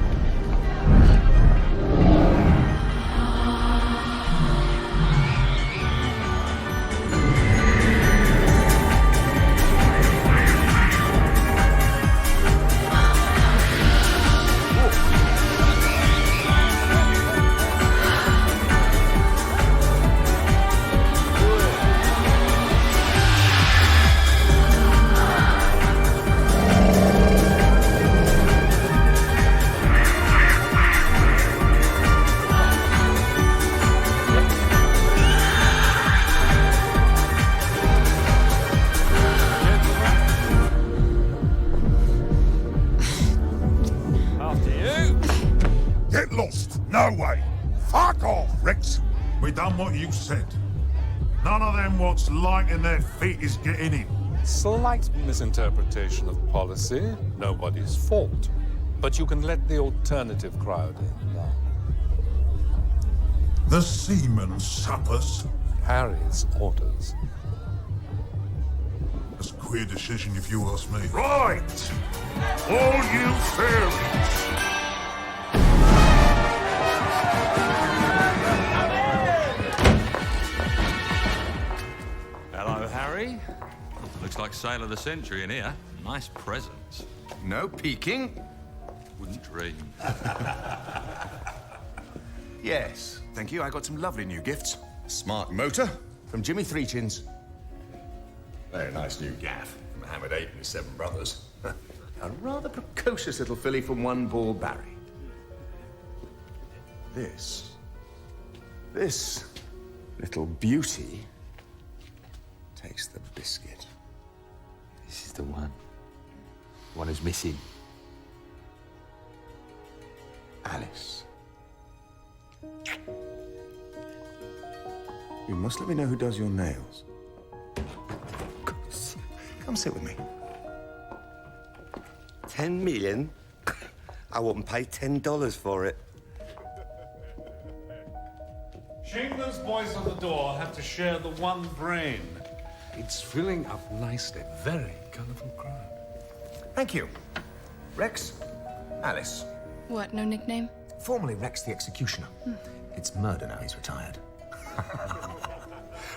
done what you said. None of them what's lighting their feet is getting in. Slight misinterpretation of policy, nobody's fault. But you can let the alternative crowd in now. The seaman's suppers. Harry's orders. That's a queer decision if you ask me. Right! All you fairies! Hello, Harry. Looks like sale of the century in here. Nice presents. No peeking. Wouldn't dream. Yes, thank you. I got some lovely new gifts. Smart motor from Jimmy Threechins. Very nice new gaff from Hammered 8 and his 7 brothers. A rather precocious little filly from One Ball Barry. This little beauty takes the biscuit. This is the one. The one who's missing. Alice. You must let me know who does your nails. Come sit with me. 10 million? I wouldn't pay $10 for it. Chambers boys on the door have to share the one brain. It's filling up nicely. Very colourful crowd. Thank you. Rex, Alice. What, no nickname? Formerly Rex the Executioner. It's murder now he's retired.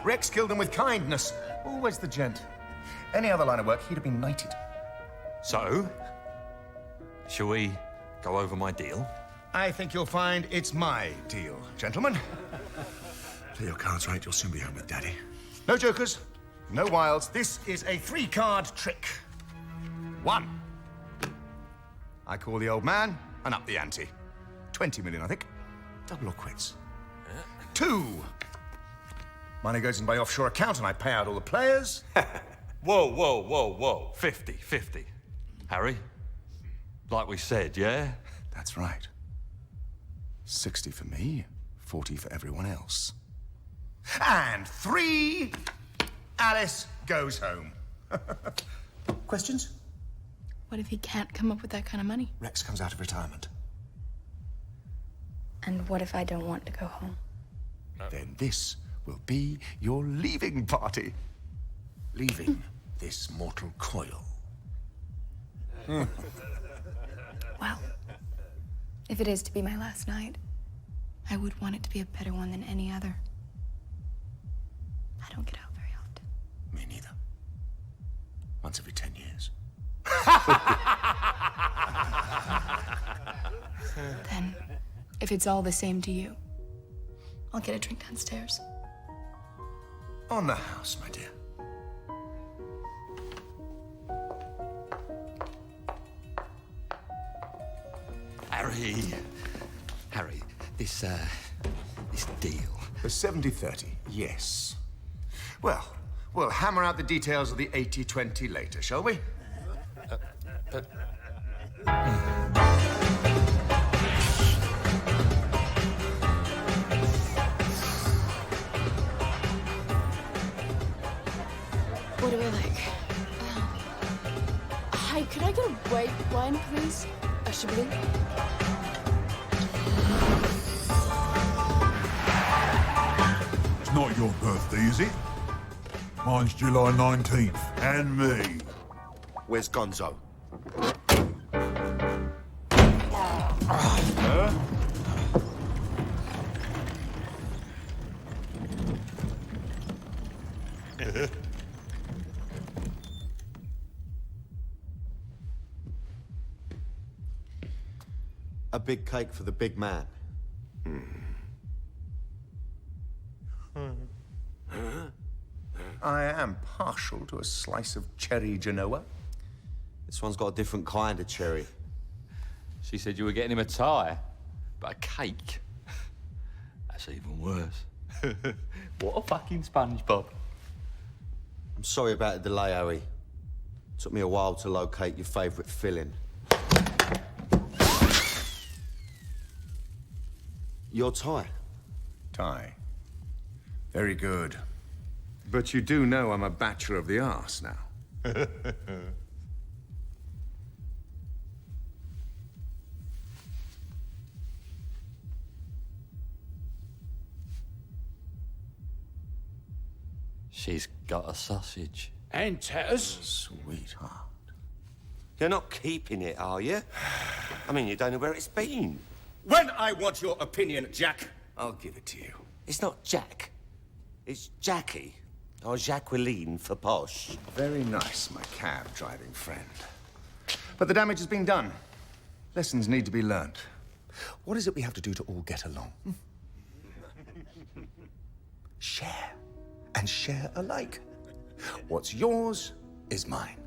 Rex killed him with kindness. Always the gent. Any other line of work, he'd have been knighted. So, shall we go over my deal? I think you'll find it's my deal, gentlemen. Play your cards right, you'll soon be home with Daddy. No jokers, no wilds. This is a 3-card trick. 1. I call the old man and up the ante. 20 million, I think. Double or quits. 2. Money goes in by offshore account and I pay out all the players. Whoa. 50. Harry, like we said, yeah? That's right. 60 for me, 40 for everyone else. And 3, Alice goes home. Questions? What if he can't come up with that kind of money? Rex comes out of retirement. And what if I don't want to go home? Then this will be your leaving party. Leaving this mortal coil. Well, if it is to be my last night, I would want it to be a better one than any other. I don't get out very often. Me neither. Once every 10 years. Then, if it's all the same to you, I'll get a drink downstairs. On the house, my dear. Harry, this deal. The 70-30, yes. Well, we'll hammer out the details of the 80-20 later, shall we? What do we like? Hi, could I get a white wine, please? A Chablis? It's not your birthday, is it? Mine's July 19th. And me. Where's Gonzo? A big cake for the big man. I am partial to a slice of cherry Genoa. This one's got a different kind of cherry. She said you were getting him a tie, but a cake. That's even worse. What a fucking SpongeBob. I'm sorry about the delay, Harry. Took me a while to locate your favourite filling. Your tie. Tie. Very good. But you do know I'm a bachelor of the arse now. She's got a sausage. And tatters. Sweetheart. You're not keeping it, are you? I mean, you don't know where it's been. When I want your opinion, Jack, I'll give it to you. It's not Jack. It's Jackie. Or Jacqueline for posh. Very nice, my cab driving friend. But the damage has been done. Lessons need to be learned. What is it we have to do to all get along? Share. And share alike. What's yours is mine.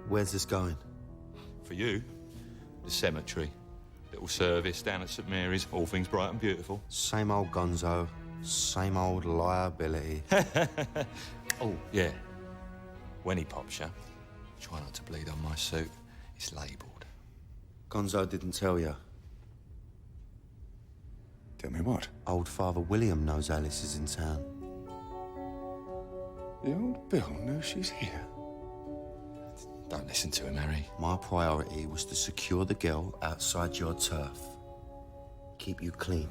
Where's this going? For you, the cemetery. Little service down at St Mary's, all things bright and beautiful. Same old gonzo, same old liability. Oh, yeah. When he pops you, try not to bleed on my suit. It's labelled. Gonzo didn't tell you. Tell me what? Old Father William knows Alice is in town. The old Bill knows she's here. Don't listen to him, Harry. My priority was to secure the girl outside your turf. Keep you clean.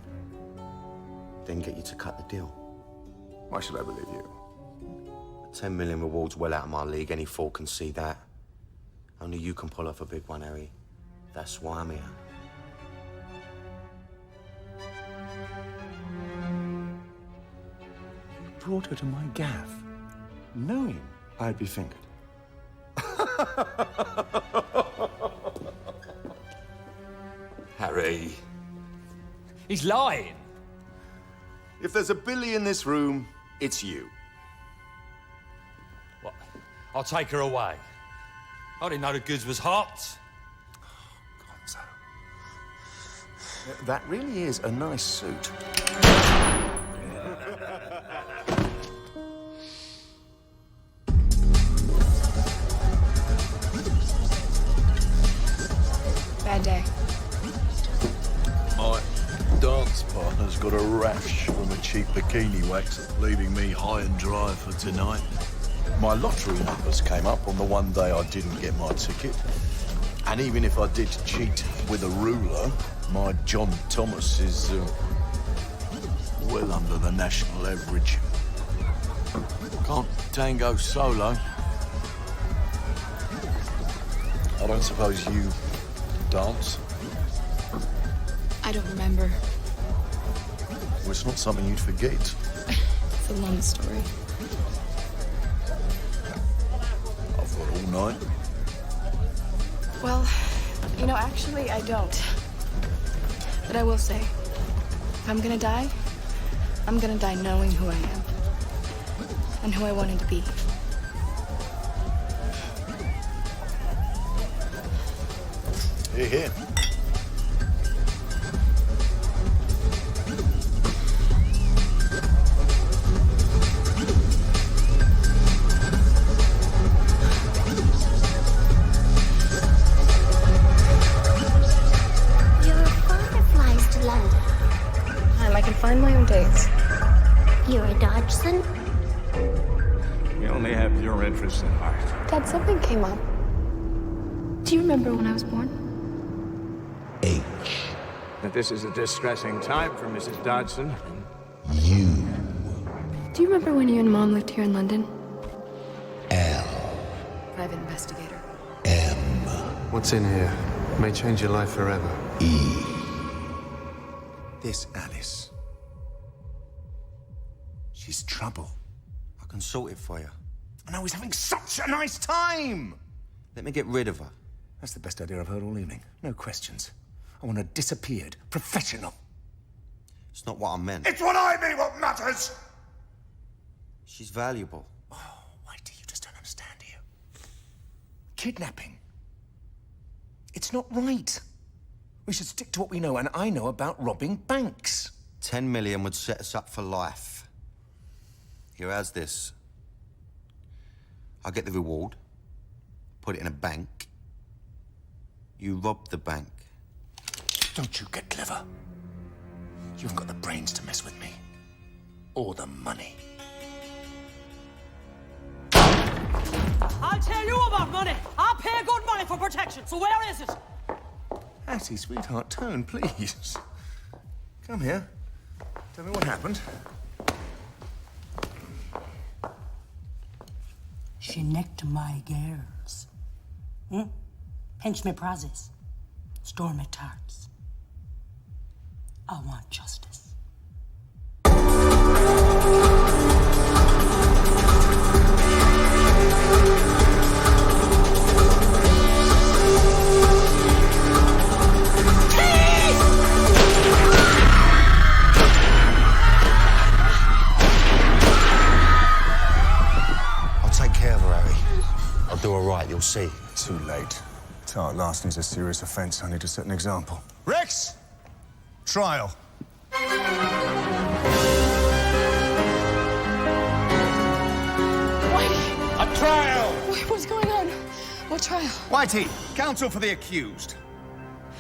Then get you to cut the deal. Why should I believe you? 10 million rewards well out of my league. Any fool can see that. Only you can pull off a big one, Harry. That's why I'm here. You brought her to my gaff, knowing I'd be fingered. Harry. He's lying. If there's a Billy in this room, it's you. What? I'll take her away. I didn't know the goods was hot. Gonzo. That really is a nice suit. Bad day. My dance partner's got a rash from a cheap bikini wax, leaving me high and dry for tonight. My lottery numbers came up on the one day I didn't get my ticket. And even if I did cheat with a ruler, my John Thomas is well under the national average. Can't tango solo. I don't suppose you dance? I don't remember. Well, it's not something you'd forget. It's a long story. I've got all night. Well, you know, actually, I don't. But I will say, if I'm gonna die, I'm gonna die knowing who I am. And who I wanted to be. Hear, hear. Your father flies to London. I can find my own dates. You're a Dodgson? We only have your interests in heart. Dad, something came up. Do you remember when I was born? That this is a distressing time for Mrs. Dodson. Do you remember when you and Mom lived here in London? Private investigator. What's in here? May change your life forever. This Alice. She's trouble. I can sort it for you. And I was having such a nice time! Let me get rid of her. That's the best idea I've heard all evening. No questions. I want her disappeared. Professional. It's not what I meant. It's what I mean what matters! She's valuable. Why do you just don't understand here? Kidnapping. It's not right. We should stick to what we know, and I know about robbing banks. 10 million would set us up for life. Here, how's this? I'll get the reward, put it in a bank. You rob the bank. Don't you get clever. You've got the brains to mess with me. Or the money. I'll tell you about money. I'll pay good money for protection. So where is it? Hattie, sweetheart, tone, please. Come here. Tell me what happened. She nicked my girls. Pinch me prizes. Store me tarts. I want justice. I'll take care of her, Harry. I'll do her right, you'll see. Too late. Tart larcening's a serious offence. I need to set an example. Rex! Trial. Whitey! A trial! What's going on? What trial? Whitey, counsel for the accused.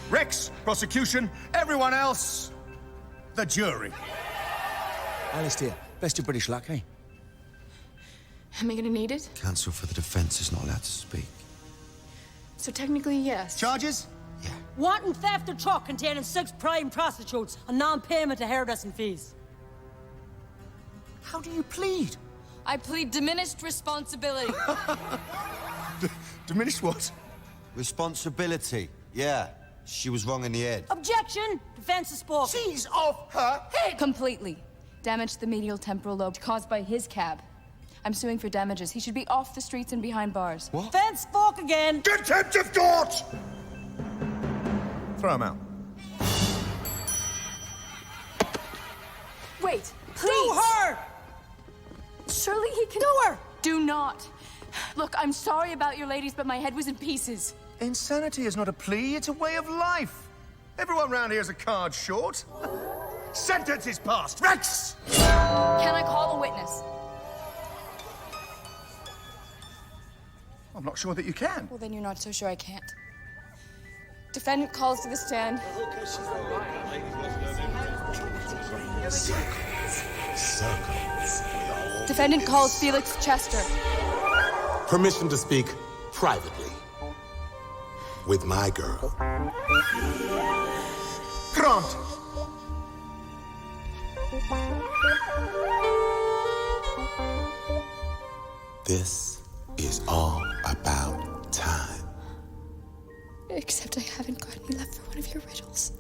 Rex, prosecution. Everyone else, the jury. Alice, dear, best of British luck, eh? Am I gonna need it? Counsel for the defence is not allowed to speak. So technically, yes. Charges? Wanton theft of truck containing 6 prime prostitutes and non-payment of hairdressing fees. How do you plead? I plead diminished responsibility. Diminished what? Responsibility, yeah. She was wrong in the head. Objection! Defense is spoken. She's off her head! Completely. Damage to the medial temporal lobe caused by his cab. I'm suing for damages. He should be off the streets and behind bars. What? Defense spoke again. Contempt of court! Throw him out. Wait, please. Do her! Surely he can... Do her! Do not. Look, I'm sorry about your ladies, but my head was in pieces. Insanity is not a plea, it's a way of life. Everyone round here is a card short. Sentence is passed. Rex! Can I call a witness? I'm not sure that you can. Well, then you're not so sure I can't. Defendant calls to the stand. Defendant calls Felix Chester. Permission to speak privately with my girl. Grant. This is all about time. Except I haven't got any left for one of your riddles.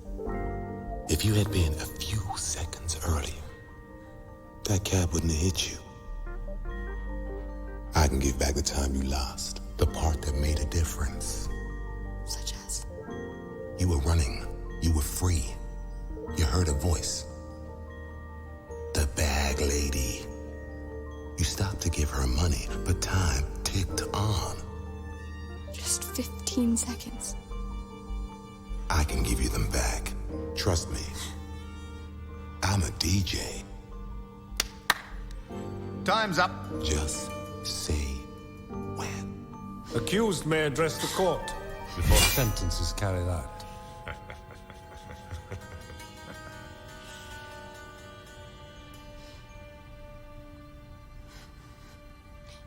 If you had been a few seconds earlier, that cab wouldn't have hit you. I can give back the time you lost, the part that made a difference. Such as? You were running. You were free. You heard a voice. The bag lady. You stopped to give her money, but time ticked on. Just 15 seconds. I can give you them back. Trust me. I'm a DJ. Time's up. Just say Accused may address the court before sentence is carried out.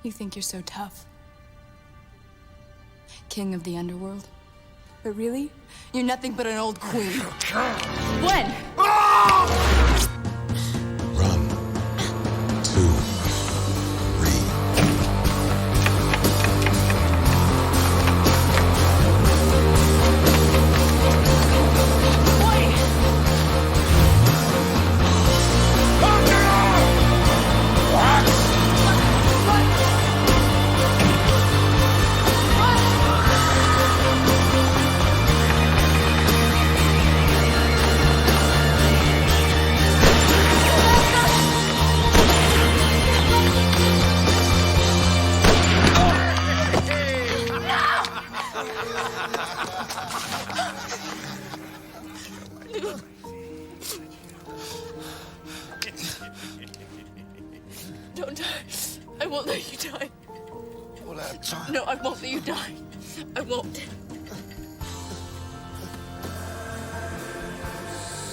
You think you're so tough. King of the underworld. But really, you're nothing but an old queen. When? Run. 2, 3. Don't die. I won't let you die. No, I won't let you die. I won't.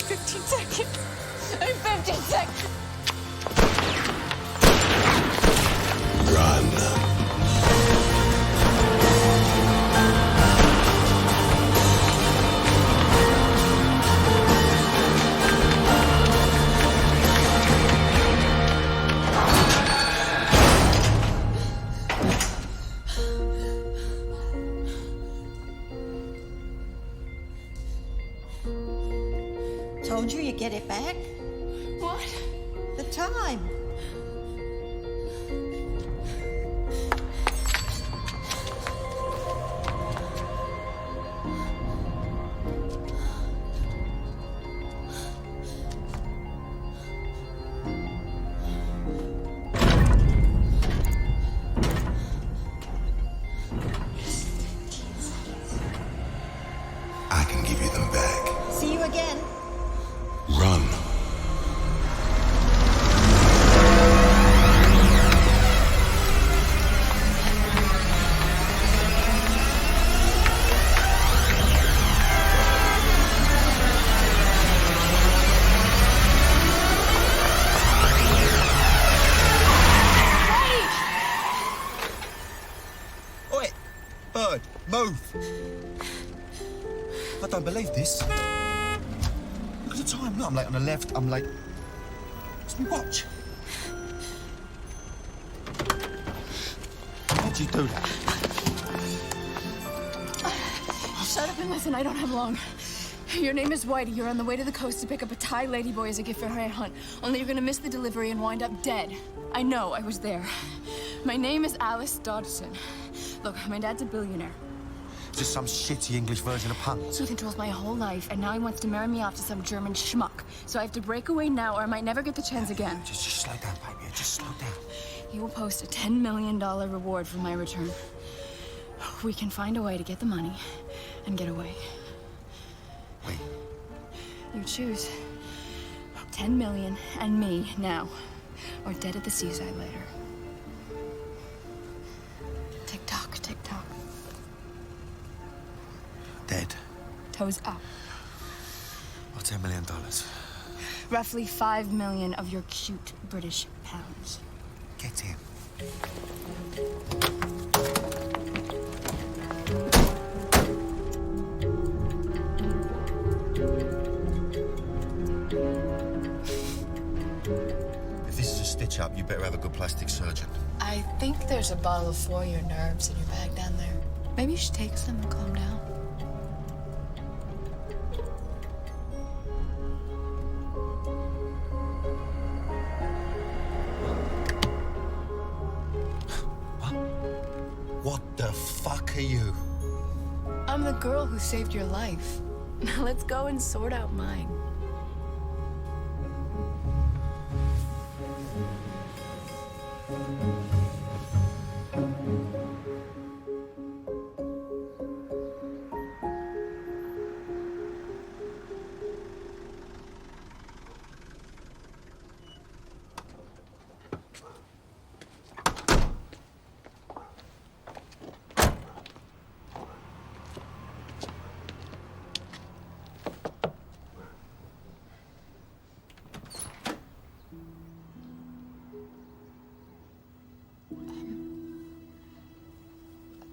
15 seconds. I'm 56. Run. Told you you'd get it back. What? The time. I can give you them back. See you again. Run. Oi! Bird, move! I don't believe this. Look at the time. Look, I'm late on the left. I'm late. It's me watch. How'd you do that? Shut up and listen, I don't have long. Your name is Whitey. You're on the way to the coast to pick up a Thai ladyboy as a gift for her hunt. Only you're gonna miss the delivery and wind up dead. I know, I was there. My name is Alice Dodson. Look, my dad's a billionaire. Just some shitty English version of puns. He controls my whole life, and now he wants to marry me off to some German schmuck. So I have to break away now, or I might never get the chance again. Just slow down, baby. Just slow down. He will post a $10 million reward for my return. We can find a way to get the money and get away. Wait. You choose. 10 million and me now, or dead at the seaside later. Tick tock, tick tock. Dead. Toes up. Or $10 million. Roughly 5 million of your cute British pounds. Get him. If this is a stitch up, you better have a good plastic surgeon. I think there's a bottle for your nerves in your bag down there. Maybe you should take some and calm down. What the fuck are you? I'm the girl who saved your life. Now let's go and sort out mine.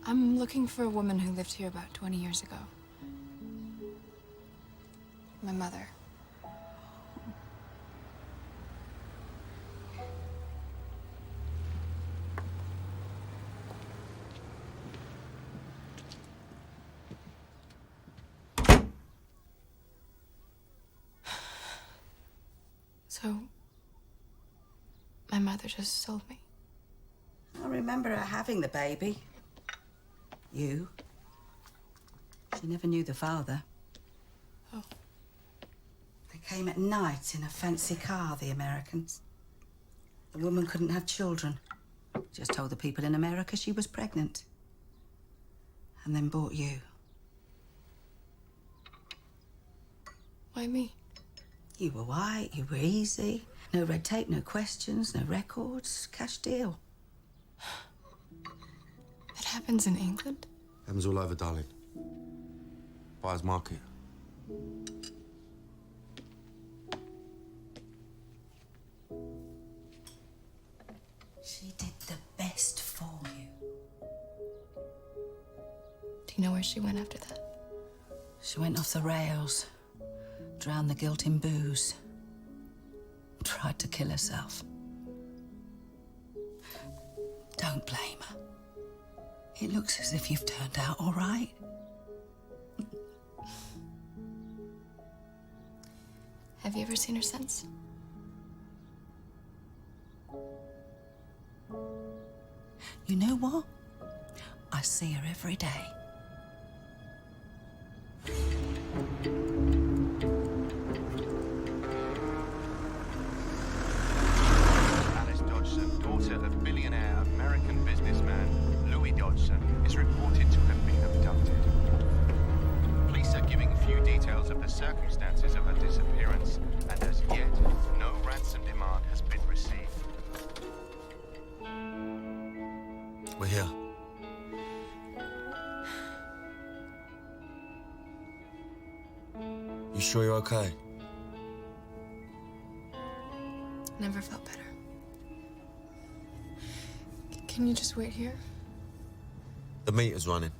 I'm looking for a woman who lived here about 20 years ago. My mother. So, my mother just sold me. I remember her having the baby. You. She never knew the father. Oh. They came at night in a fancy car, the Americans. The woman couldn't have children. Just told the people in America she was pregnant. And then bought you. Why me? You were white, you were easy. No red tape, no questions, no records. Cash deal. That happens in England? Happens all over, darling. Buyer's market. She did the best for you. Do you know where she went after that? She went off the rails, drowned the guilt in booze, tried to kill herself. Don't blame her. It looks as if you've turned out all right. Have you ever seen her since? You know what? I see her every day. Alice Dodgson, daughter of billionaire American businessman Louis Dodgson, is reported to have been abducted. Police are giving few details of the circumstances of her disappearance, and as yet, no ransom demand has been received. We're here. You sure you're okay? Never felt better. Can you just wait here? The meter's running.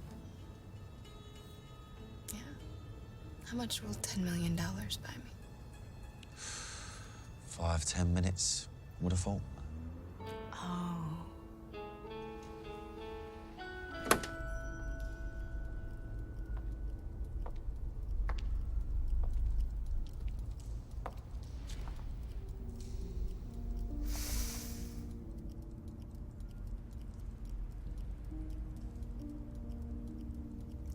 Yeah. How much will $10 million buy me? 5-10 minutes. Would have thought. Oh.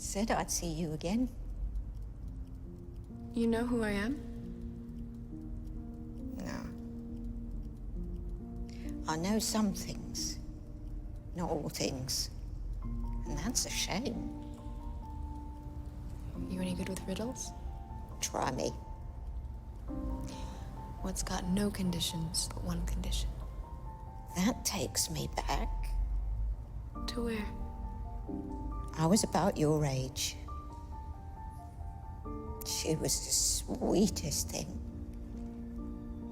Said I'd see you again. You know who I am? No. I know some things, not all things. And that's a shame. You any good with riddles? Try me. What's got no conditions but one condition? That takes me back. To where? I was about your age. She was the sweetest thing,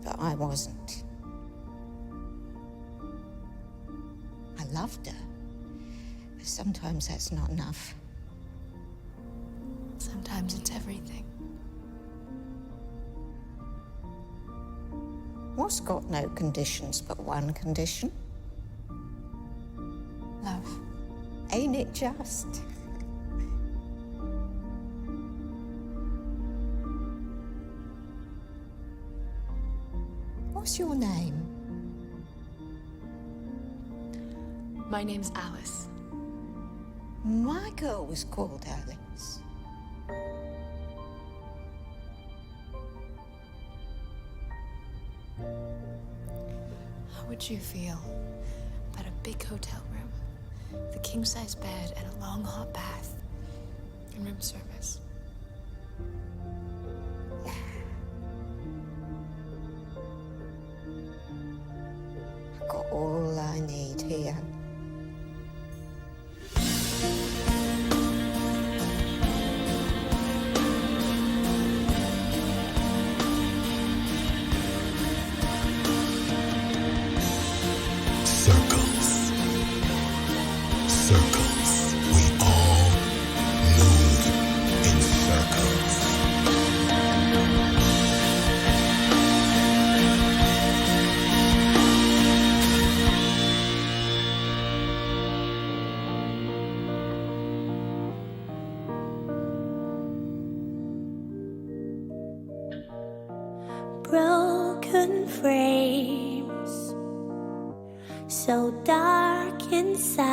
but I wasn't. I loved her, but sometimes that's not enough. Sometimes it's everything. What's got no conditions but one condition? Love. Ain't it just? What's your name? My name's Alice. My girl was called Alice. How would you feel about a big hotel room, the king-size bed, and a long hot bath, and room service? I've got all I need here. Circles. Circles. We all move in circles. Broken frames, so dark inside.